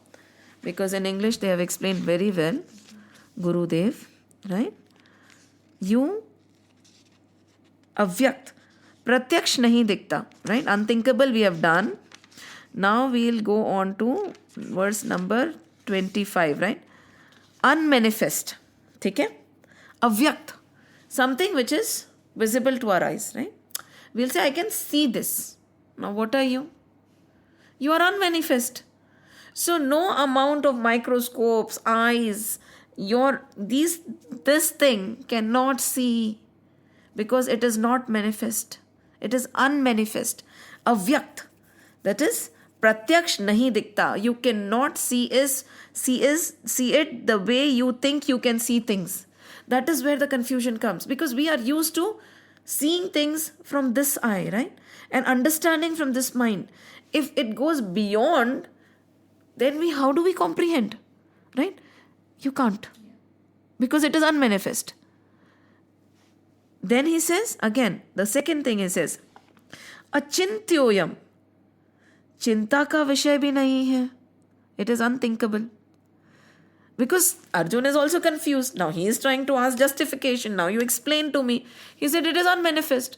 because in English they have explained very well. Gurudev, right? You avyakt, pratyaksh nahi dikta, right? Unthinkable we have done. Now we'll go on to verse number 25, right? Unmanifest, ठीक है? Avyakt, something which is visible to our eyes, right? We'll say, I can see this. Now what are you? You are unmanifest. So no amount of microscopes, eyes, this thing cannot see because it is not manifest. It is unmanifest. Avyakt. That is pratyaksh nahi dikta. You cannot see it the way you think you can see things. That is where the confusion comes because we are used to seeing things from this eye, right? And understanding from this mind. If it goes beyond, then how do we comprehend, right? You can't because it is unmanifest. Then he says, again, the second thing he says, achintyoyam. Chinta ka vishay bhi nahi hai. It is unthinkable. Because Arjun is also confused. Now he is trying to ask justification. Now you explain to me. He said it is unmanifest.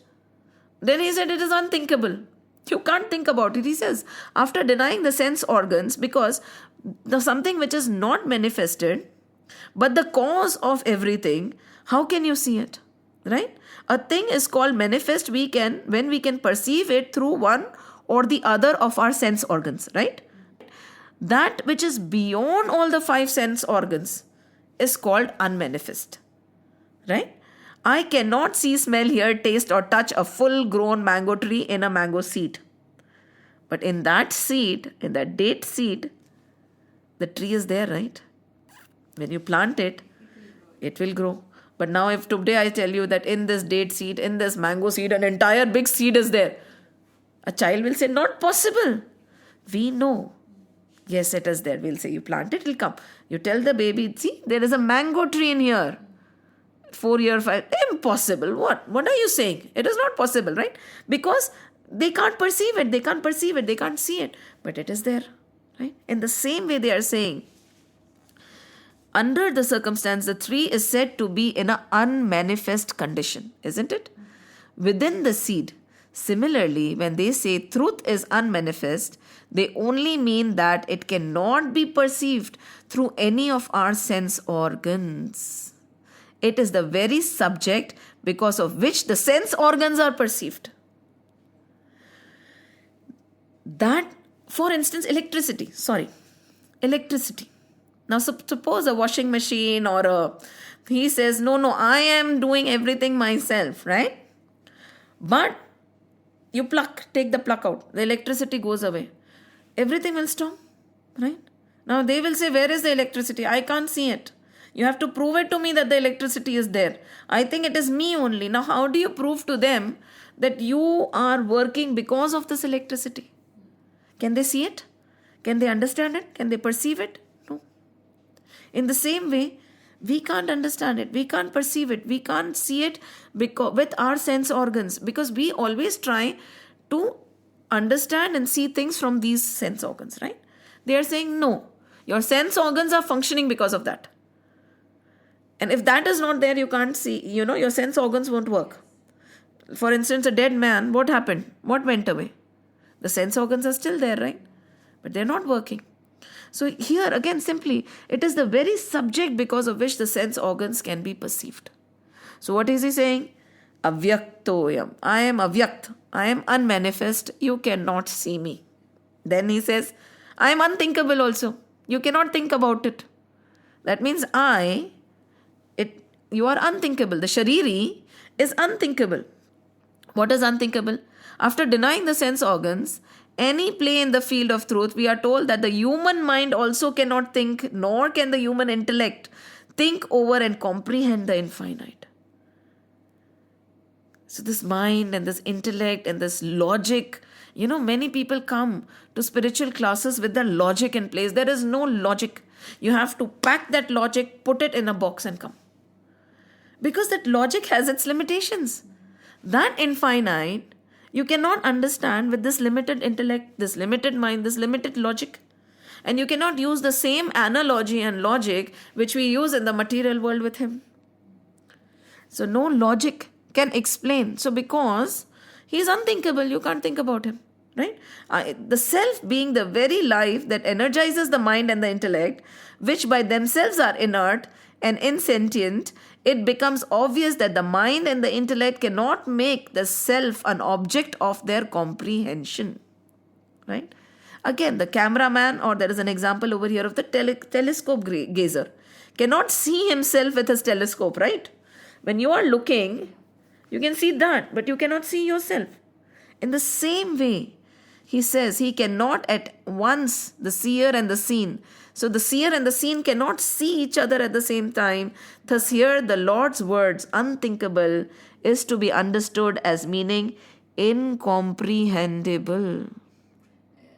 Then he said it is unthinkable. You can't think about it. He says, after denying the sense organs, because something which is not manifested, but the cause of everything, how can you see it? Right? A thing is called manifest when we can perceive it through one or the other of our sense organs, right? That which is beyond all the 5 sense organs is called unmanifest, right? I cannot see, smell, hear, taste or touch a full-grown mango tree in a mango seed. But in that seed, in that date seed, the tree is there, right? When you plant it, it will grow. But now if today I tell you that in this date seed, in this mango seed, an entire big seed is there, a child will say, not possible. We know. Yes, it is there. We'll say, you plant it, it will come. You tell the baby, see, there is a mango tree in here. 4 year, 5, impossible. What are you saying? It is not possible, right? Because they can't perceive it, they can't see it, but it is there, right? In the same way they are saying, under the circumstance, the tree is said to be in an unmanifest condition, isn't it? Within the seed. Similarly, when they say truth is unmanifest, they only mean that it cannot be perceived through any of our sense organs. It is the very subject because of which the sense organs are perceived. That, for instance, electricity. Now, suppose a washing machine he says, no, I am doing everything myself, right? But you take the plug out, the electricity goes away. Everything will stop, right? Now they will say, where is the electricity? I can't see it. You have to prove it to me that the electricity is there. I think it is me only. Now how do you prove to them that you are working because of this electricity? Can they see it? Can they understand it? Can they perceive it? No. In the same way, we can't understand it. We can't perceive it. We can't see it with our sense organs because we always try to understand and see things from these sense organs, right? They are saying, no, your sense organs are functioning because of that. And if that is not there, you can't see, your sense organs won't work. For instance, a dead man, what happened? What went away? The sense organs are still there, right? But they're not working. So here again, simply, it is the very subject because of which the sense organs can be perceived. So what is he saying? Avyaktoyam. I am avyakt. I am unmanifest. You cannot see me. Then he says, I am unthinkable also. You cannot think about it. That means you are unthinkable. The shariri is unthinkable. What is unthinkable? After denying the sense organs, any play in the field of truth, we are told that the human mind also cannot think, nor can the human intellect think over and comprehend the infinite. So this mind and this intellect and this logic, many people come to spiritual classes with their logic in place. There is no logic. You have to pack that logic, put it in a box and come. Because that logic has its limitations. That infinite You cannot understand with this limited intellect, this limited mind, this limited logic. And you cannot use the same analogy and logic which we use in the material world with him. So no logic can explain. So because he is unthinkable, you can't think about him. Right? The self being the very life that energizes the mind and the intellect, which by themselves are inert and insentient, it becomes obvious that the mind and the intellect cannot make the self an object of their comprehension. Right? Again, the cameraman, or there is an example over here of the telescope gazer, cannot see himself with his telescope, right? When you are looking, you can see that, but you cannot see yourself. In the same way, he says he cannot at once the seer and the seen. So the seer and the seen cannot see each other at the same time. Thus here the Lord's words, unthinkable, is to be understood as meaning incomprehensible.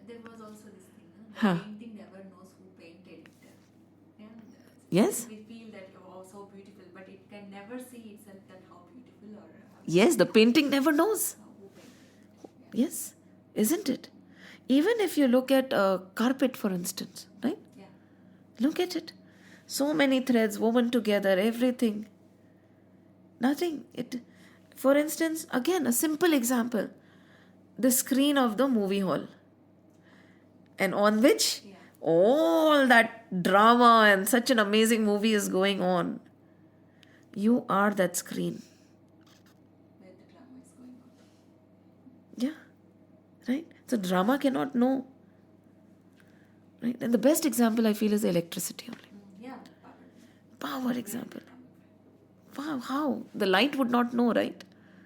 There was also this thing, Huh. the painting never knows who painted it. Yeah? Yes? We feel that oh, so beautiful, but it can never see itself that how beautiful or how Yes, the painting never knows. who painted it. Yes, isn't it? Even if you look at a carpet, for instance, right? Yeah. Look at it. So many threads woven together, everything. Nothing. For instance, again, a simple example. The screen of the movie hall. And on which Yeah. all that drama and such an amazing movie is going on. You are that screen. Where the drama is going on. Yeah. Right? So drama cannot know. Right? And the best example I feel is electricity only. Yeah. Power example. Wow, how? The light would not know, right?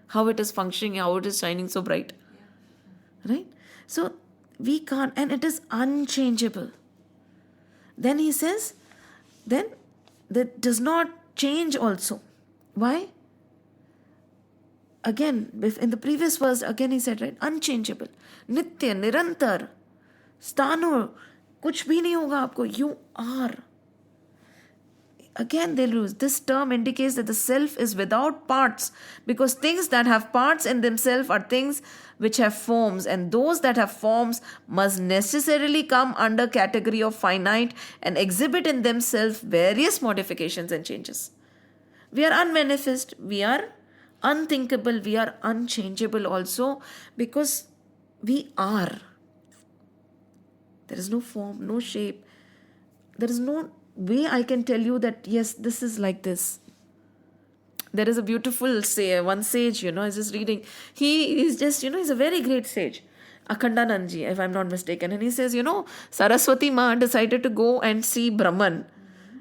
How it is functioning, how it is shining so bright. Yeah. Right? So we can't, and it is unchangeable. Then he says, then that does not change also. Why? Again, in the previous verse, again he said, right? Unchangeable. Nitya, nirantar. Sthanu. Kuch bhi nahi hoga aapko. You are. Again they lose. This term indicates that the self is without parts, because things that have parts in themselves are things which have forms, and those that have forms must necessarily come under category of finite and exhibit in themselves various modifications and changes. We are unmanifest, we are unthinkable, we are unchangeable also, because we are. There is no form, no shape. There is no way I can tell you that, yes, this is like this. There is a beautiful one sage, I was just reading. He is just, he's a very great sage. Akhandanandji, if I'm not mistaken. And he says, Saraswati Ma decided to go and see Brahman.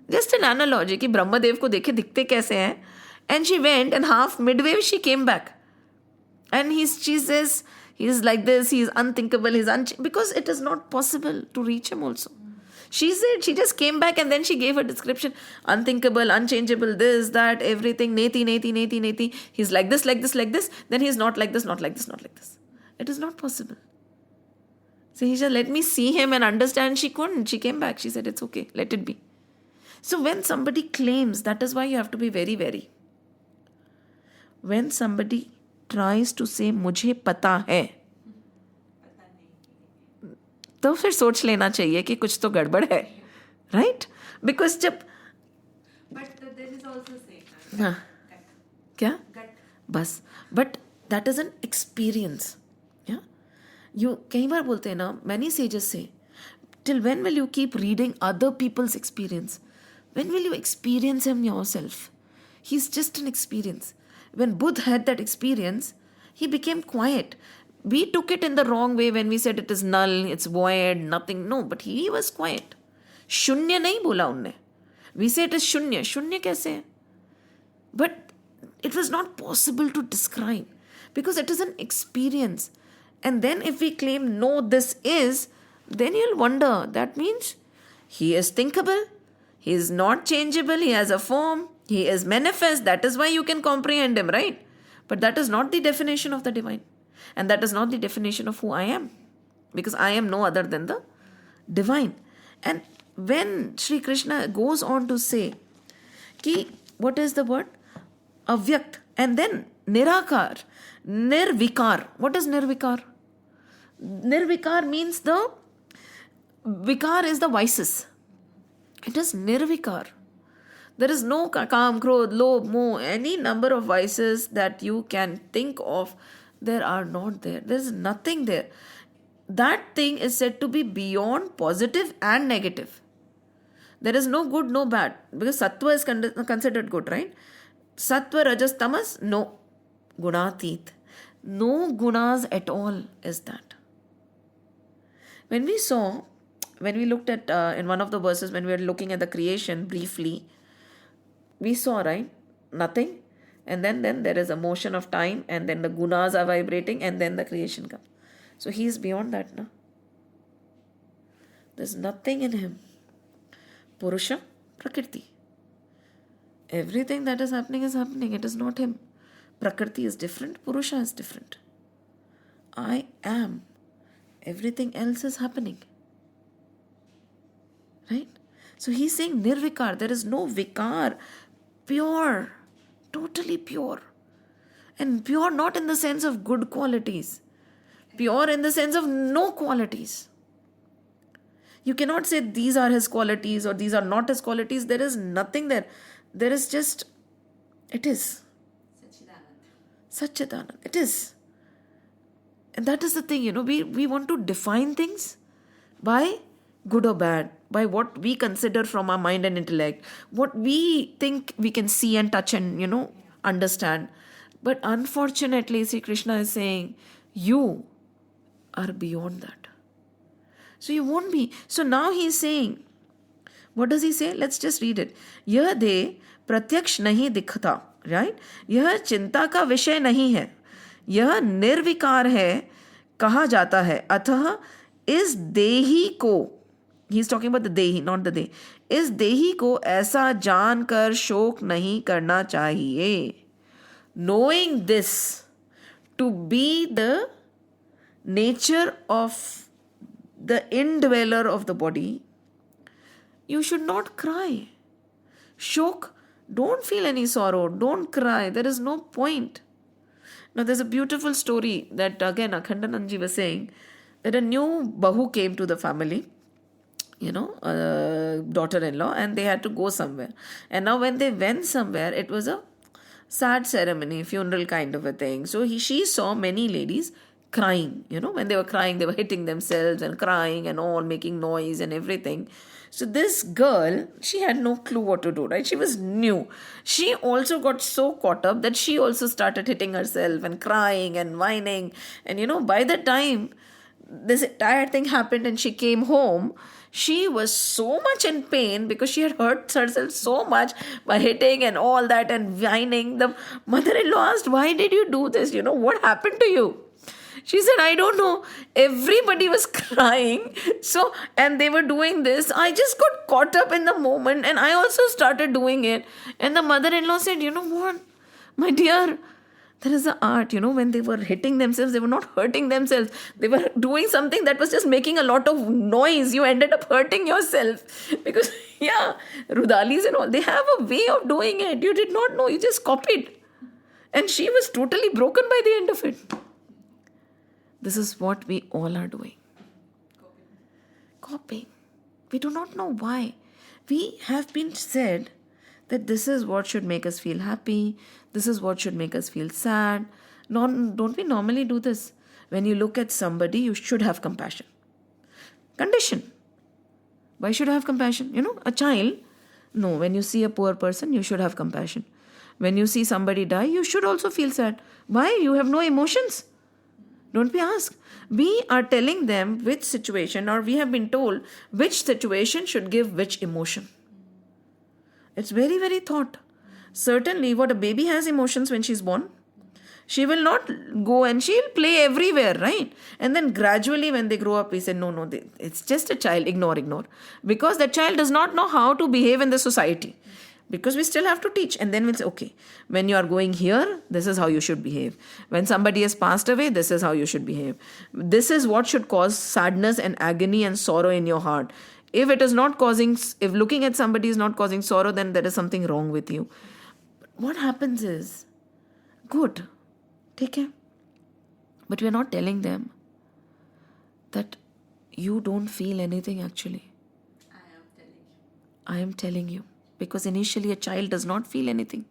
Just an analogy, कि ब्रह्मदेव को देखे दिखते कैसे हैं. And she went, and half midway she came back. And she says, he's like this, he's unthinkable, because it is not possible to reach him also. She said, she just came back and then she gave her description. Unthinkable, unchangeable, this, that, everything, neti. He's like this. Then he's not like this, not like this, not like this. It is not possible. So he said, let me see him and understand. She couldn't. She came back. She said, it's okay, let it be. So when somebody claims, that is why you have to be very, very. When somebody tries to say, मुझे पता है, तो फिर सोच लेना चाहिए कि कुछ तो गड़बड़ है, राइट? बिकॉज जब हाँ क्या बस but that is an experience. You कई बार बोलते हैं ना, मैनी सेजेस से, till when will you keep reading other people's experience? When will you experience him yourself? He's just an experience. When Buddha had that experience, he became quiet. We took it in the wrong way when we said it is null, it's void, nothing. No, but he was quiet. Shunya nahi bola unne. We say it is shunya. Shunya kaise hai? But it was not possible to describe because it is an experience. And then if we claim, no, this is, then you'll wonder. That means he is thinkable, he is not changeable, he has a form, he is manifest. That is why you can comprehend him, right? But that is not the definition of the divine. And that is not the definition of who I am. Because I am no other than the divine. And when Sri Krishna goes on to say, ki, what is the word? Avyakt. And then Nirakar. Nirvikar. What is nirvikar? Nirvikar means the vikar is the vices. It is nirvikar. There is no kam, krodh, lobh, moh, any number of vices that you can think of. There are not there. There is nothing there. That thing is said to be beyond positive and negative. There is no good, no bad. Because sattva is considered good, right? Sattva, rajas, tamas, no. Gunatit. No gunas at all is that. When we looked at in one of the verses, when we were looking at the creation briefly, we saw, right? Nothing. And then there is a motion of time, and then the gunas are vibrating, and then the creation comes. So he is beyond that, no? There's nothing in him. Purusha, Prakriti. Everything that is happening. It is not him. Prakriti is different. Purusha is different. I am. Everything else is happening. Right? So he's saying nirvikar. There is no vikar. Pure. Totally pure. And pure not in the sense of good qualities. Pure in the sense of no qualities. You cannot say these are his qualities or these are not his qualities. There is nothing there. There is just, it is. Satchidanand. It is. And that is the thing, we want to define things by good or bad, by what we consider from our mind and intellect, what we think we can see and touch and, understand. But unfortunately, Sri Krishna is saying, you are beyond that. So you won't be. So now he's saying, what does he say? Let's just read it. Yah de pratyaksh nahi dikhta, right? Yah chinta ka vishay nahi hai. Yah nirvikar hai, kaha jata hai. Atah is dehi ko, he's talking about the dehi, not the de. Is dehi ko aisa jaan kar shok nahi karna chahiye. Knowing this to be the nature of the indweller of the body, you should not cry. Shok, don't feel any sorrow, don't cry, there is no point. Now there's a beautiful story that again Akhandanandji was saying, that a new bahu came to the family, daughter-in-law, and they had to go somewhere. And now when they went somewhere, it was a sad ceremony, funeral kind of a thing. So she saw many ladies crying, when they were crying, they were hitting themselves and crying and all, making noise and everything. So this girl, she had no clue what to do, right? She was new. She also got so caught up that she also started hitting herself and crying and whining. And by the time this entire thing happened and she came home, she was so much in pain because she had hurt herself so much by hitting and all that and whining. The mother-in-law asked, why did you do this? What happened to you? She said, I don't know. Everybody was crying. And they were doing this. I just got caught up in the moment and I also started doing it. And the mother-in-law said, you know what, my dear, there is an art, when they were hitting themselves, they were not hurting themselves. They were doing something that was just making a lot of noise. You ended up hurting yourself. Because, Rudalis and all, they have a way of doing it. You did not know. You just copied. And she was totally broken by the end of it. This is what we all are doing. Copying. We do not know why. We have been said that this is what should make us feel happy. This is what should make us feel sad. Don't we normally do this? When you look at somebody, you should have compassion. Condition. Why should I have compassion? A child. No, when you see a poor person, you should have compassion. When you see somebody die, you should also feel sad. Why? You have no emotions. Don't we ask? We are telling them which situation, or we have been told which situation should give which emotion. It's very, very thought. Certainly, what a baby has emotions when she's born. She will not go and she'll play everywhere, right? And then gradually when they grow up, we say, no, it's just a child, ignore. Because that child does not know how to behave in the society. Because we still have to teach. And then we'll say, okay, when you are going here, this is how you should behave. When somebody has passed away, this is how you should behave. This is what should cause sadness and agony and sorrow in your heart. If looking at somebody is not causing sorrow, then there is something wrong with you. What happens is, good, ठीक है? But we are not telling them that you don't feel anything actually. I am telling you. I am telling you. Because initially a child does not feel anything.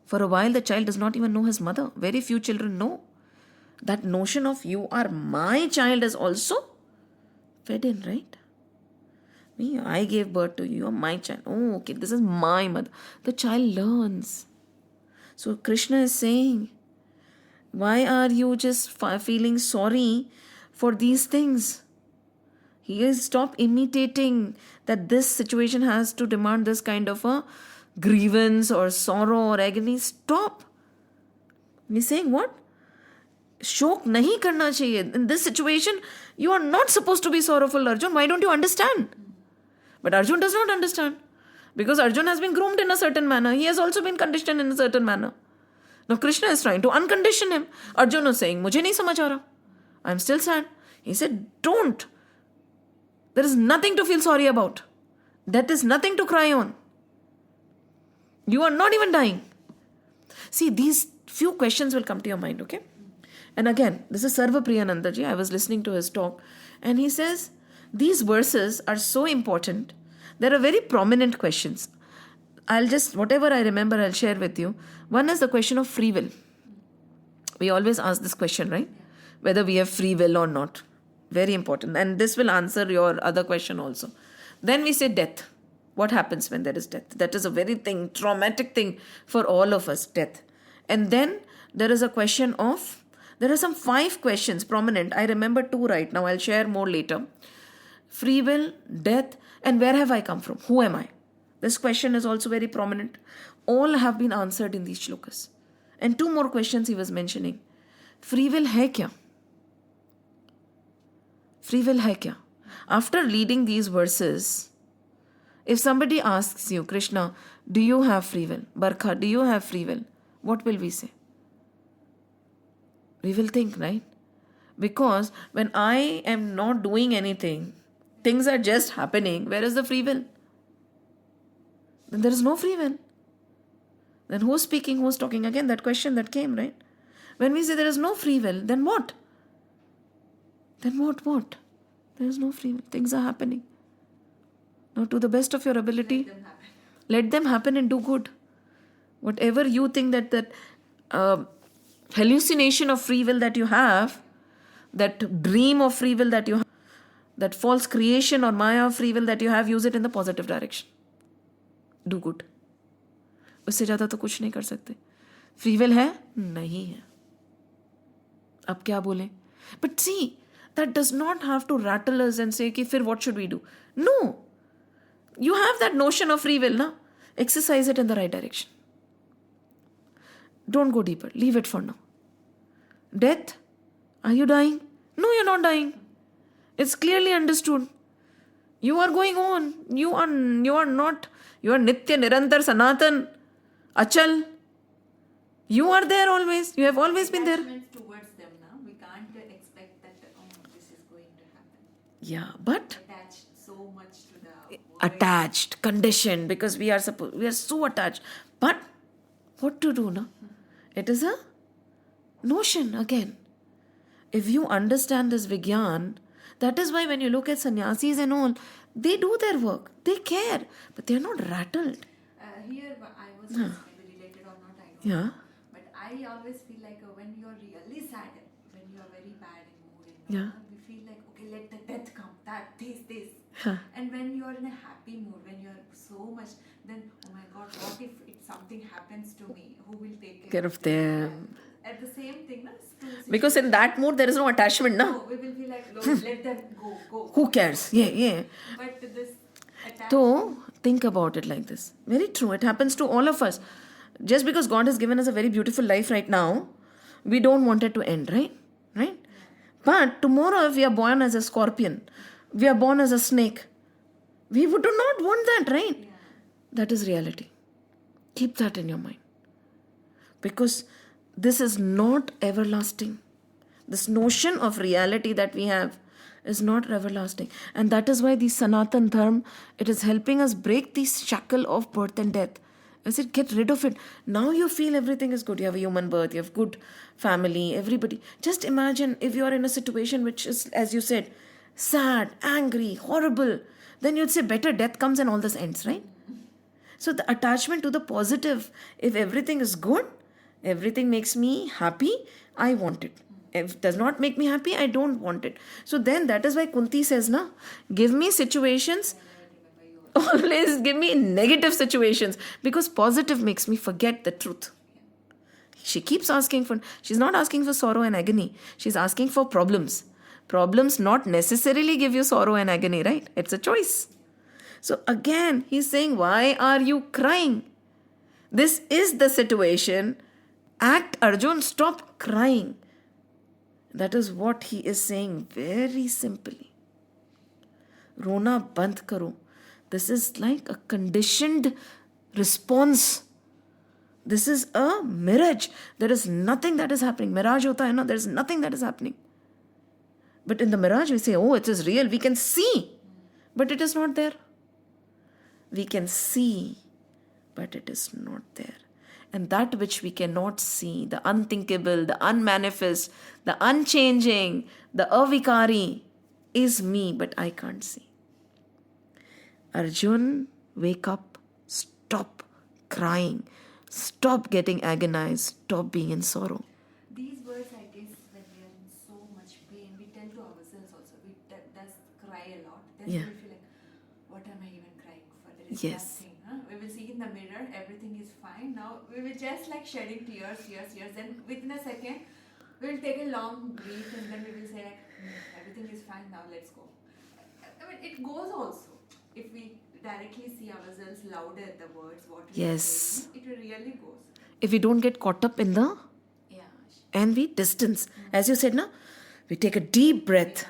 For a while the child does not even know his mother. Very few children know. That notion of you are my child is also fed in, right? Me, I gave birth to you, you are my child. Oh, okay, this is my mother. The child learns. So Krishna is saying, why are you just feeling sorry for these things? He is stop imitating that this situation has to demand this kind of a grievance or sorrow or agony. Stop. He's saying what? शोक नहीं करना चाहिए. In this situation, you are not supposed to be sorrowful, Arjun. Why don't you understand? But Arjun does not understand. Because Arjun has been groomed in a certain manner. He has also been conditioned in a certain manner. Now Krishna is trying to uncondition him. Arjun is saying, मुझे नहीं समझ आ रहा. I'm still sad. He said, don't. There is nothing to feel sorry about. That is nothing to cry on. You are not even dying. See, these few questions will come to your mind, okay? And again, this is Sarva Priyanandaji. I was listening to his talk. And he says, these verses are so important. There are very prominent questions. I'll just, whatever I remember, I'll share with you. One is the question of free will. We always ask this question, right? Whether we have free will or not. Very important. And this will answer your other question also. Then we say death. What happens when there is death? That is a very traumatic thing for all of us, death. And then there is a question of, there are some 5 questions prominent. I remember 2 right now. I'll share more later. Free will, death, and where have I come from? Who am I? This question is also very prominent. All have been answered in these shlokas. And 2 more questions he was mentioning. Free will hai kya? Free will hai kya? After reading these verses, if somebody asks you, Krishna, do you have free will? Barkha, do you have free will? What will we say? We will think, right? Because when I am not doing anything, things are just happening, where is the free will? Then there is no free will. Then who's speaking, who's talking? Again, that question that came, right? When we say there is no free will, then what? Then what? There is no free will. Things are happening. Now, to the best of your ability, let them happen and do good. Whatever you think that hallucination of free will that you have, that dream of free will that you have, that false creation or maya of free will that you have, use it in the positive direction. Do good. उससे ज़्यादा तो कुछ नहीं कर सकते. Free will है? नहीं है. अब क्या बोलें? But see, that does not have to rattle us and say कि फिर what should we do? No. You have that notion of free will, na? Exercise it in the right direction. Don't go deeper. Leave it for now. Death? Are you dying? No, you're not dying. It's clearly understood. You are going on. You are not. You are Nitya, Nirantar, Sanatan, Achal. You are there always. You have always been there. Attachments towards them now. We can't expect that, this is going to happen. Yeah, but Attached so much to the word. attached, conditioned, because we are so attached. But what to do, no? It is a notion again. If you understand this Vigyan, that is why when you look at sannyasis and all, they do their work. They care, but they are not rattled. Here, I was maybe related or not, I don't Yeah. know. But I always feel like when you're really sad, when you're very bad in mood, Yeah. we feel like, okay, let the death come, this. Huh. And when you're in a happy mood, when you're so much, then, oh my God, what if something happens to me? Who will take Care of them. At the same thing, no? Because in that mood, there is no attachment, no? No, we will feel like, Lord, let them go. Who cares? Yeah. But this attachment, So, think about it like this. Very true. It happens to all of us. Just because God has given us a very beautiful life right now, we don't want it to end, right? Right? But tomorrow, if we are born as a scorpion, we are born as a snake, we would do not want that, right? yeah. That is reality. Keep that in your mind. Because this is not everlasting. This notion of reality that we have is not everlasting. And that is why the Sanatan Dharma, it is helping us break the shackle of birth and death. I said, get rid of it. Now you feel everything is good. You have a human birth, you have good family, everybody. Just imagine if you are in a situation which is, as you said, sad, angry, horrible. Then you'd say, better death comes and all this ends, right? So the attachment to the positive, if everything is good, everything makes me happy, I want it. If it does not make me happy, I don't want it. So then that is why Kunti says, na, give me situations, always give me negative situations, because positive makes me forget the truth. She keeps asking for, she's not asking for sorrow and agony. She's asking for problems. Problems not necessarily give you sorrow and agony, right? It's a choice. So again, he's saying, why are you crying? This is the situation. Act, Arjun, stop crying. That is what he is saying very simply. Rona band karo. This is like a conditioned response. This is a mirage. There is nothing that is happening. Mirage hota hai na, there is nothing that is happening. But in the mirage we say, oh, it is real. We can see. But it is not there. We can see, but it is not there. And that which we cannot see, the unthinkable, the unmanifest, the unchanging, the avikari, is me, but I can't see. Arjun, wake up, stop crying, stop getting agonized, stop being in sorrow. These words, I guess, when we are in so much pain, we tell to ourselves also. We does cry a lot. Then Yeah. we feel like, what am I even crying for? There is Yes. nothing. Huh? We will see in the mirror, everything is fine. Now we will just like shedding tears. Then within a second, we will take a long breath and then we will say like, everything is fine. Now let's go. I mean, it goes also. If we directly see ourselves louder the words, what we are Yes. saying, it really goes. If we don't get caught up in the, Yeah. and we distance. As you said, na, we take a deep breath.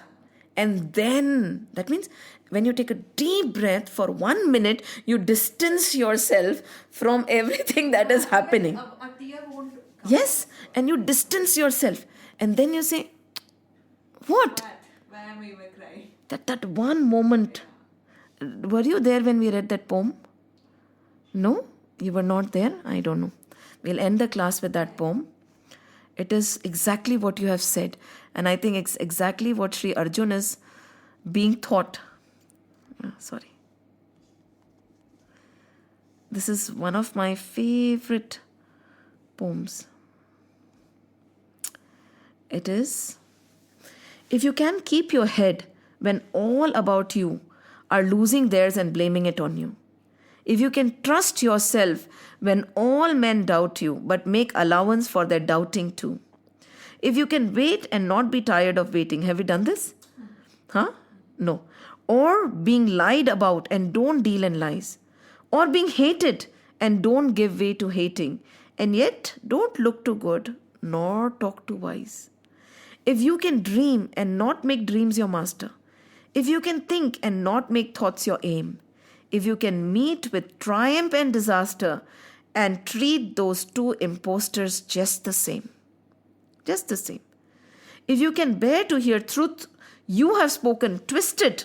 And then, that means when you take a deep breath for 1 minute, you distance yourself from everything that is happening. A tear won't come. Yes, and you distance yourself. And then you say, what? Why am I even crying? That one moment. Were you there when we read that poem? No? You were not there? I don't know. We'll end the class with that poem. It is exactly what you have said. And I think it's exactly what Sri Arjun is being taught. Sorry. This is one of my favorite poems. It is, if you can keep your head when all about you are losing theirs and blaming it on you. If you can trust yourself when all men doubt you, but make allowance for their doubting too. If you can wait and not be tired of waiting. Have you done this? Huh? No. Or being lied about and don't deal in lies. Or being hated and don't give way to hating. And yet don't look too good nor talk too wise. If you can dream and not make dreams your master. If you can think and not make thoughts your aim. If you can meet with triumph and disaster and treat those two impostors just the same. Just the same. If you can bear to hear truth you have spoken twisted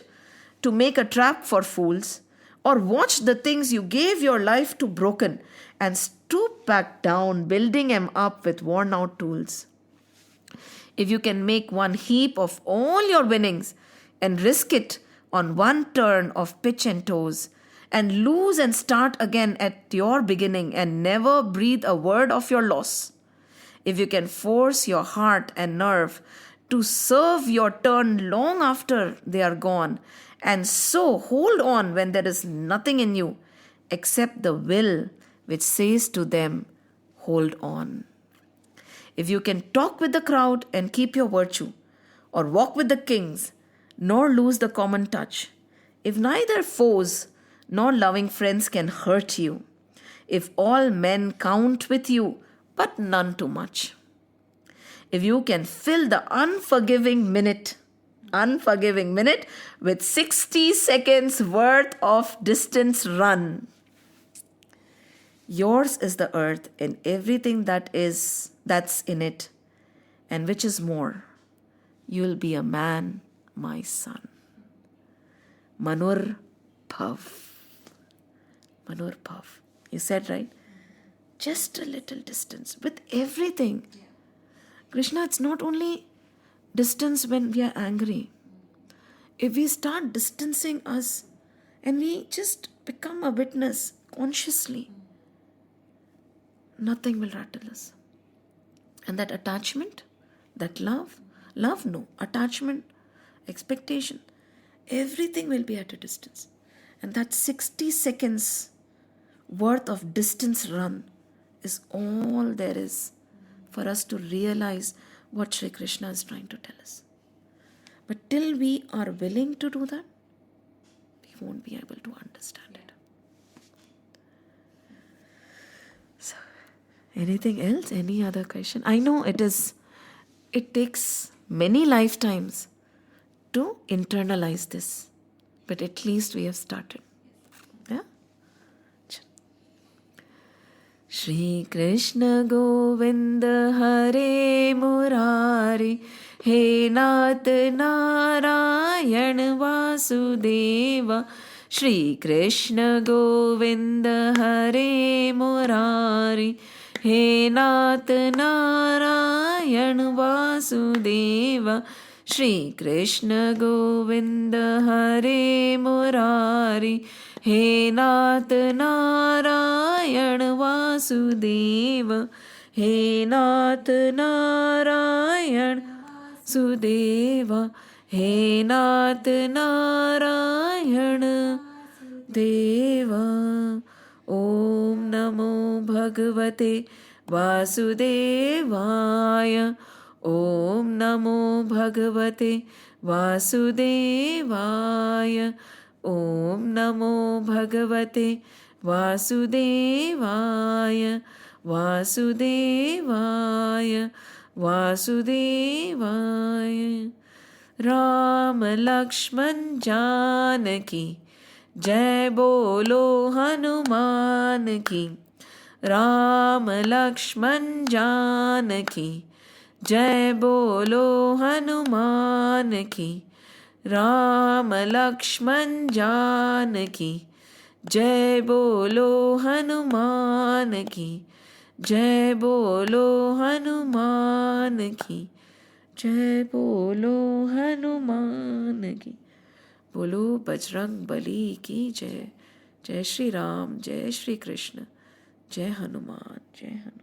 to make a trap for fools, or watch the things you gave your life to broken and stoop back down, building them up with worn out tools. If you can make one heap of all your winnings and risk it on one turn of pitch and toes, and lose and start again at your beginning and never breathe a word of your loss. If you can force your heart and nerve to serve your turn long after they are gone, and so hold on when there is nothing in you except the will which says to them, hold on. If you can talk with the crowd and keep your virtue, or walk with the kings, nor lose the common touch, if neither foes nor loving friends can hurt you, if all men count with you, but none too much, if you can fill the unforgiving minute with 60 seconds worth of distance run, yours is the earth and everything that's in it, and which is more, you'll be a man, my son. Manur Bhav. Manur Bhav. You said, right? Just a little distance with everything. Yeah. Krishna, it's not only distance when we are angry. If we start distancing us and we just become a witness consciously, nothing will rattle us. And that attachment, that love, no, attachment, expectation, everything will be at a distance. And that 60 seconds worth of distance run is all there is for us to realize what Sri Krishna is trying to tell us. But till we are willing to do that, we won't be able to understand it. So, anything else? Any other question? I know it takes many lifetimes to internalize this, but at least we have started. Yeah? Shri Krishna Govinda Hare Murari He Nath Narayan Vasudeva Shri Krishna Govinda Hare Murari He Nath Narayan Vasudeva Shri Krishna Govinda Hare Murari He Nath Narayan Vasudeva He Nath Narayan Sudeva He Nath Narayan Deva Om Namo Bhagavate Vasudevaya Om Namo Bhagavate Vasudevaya Om Namo Bhagavate Vasudevaya Vasudevaya Vasudevaya Ram Lakshman Janaki Jai Bolo Hanuman Ki Ram Lakshman Janaki Jai Bolo Hanuman Ki Ram Lakshman Janaki Jai Bolo Hanuman Ki Jai Bolo Hanuman Ki Jai Bolo Hanuman Ki Bolo Bajrang Bali Ki Jai Jai Shri Ram Jai Shri Krishna Jai Hanuman Jai Hanuman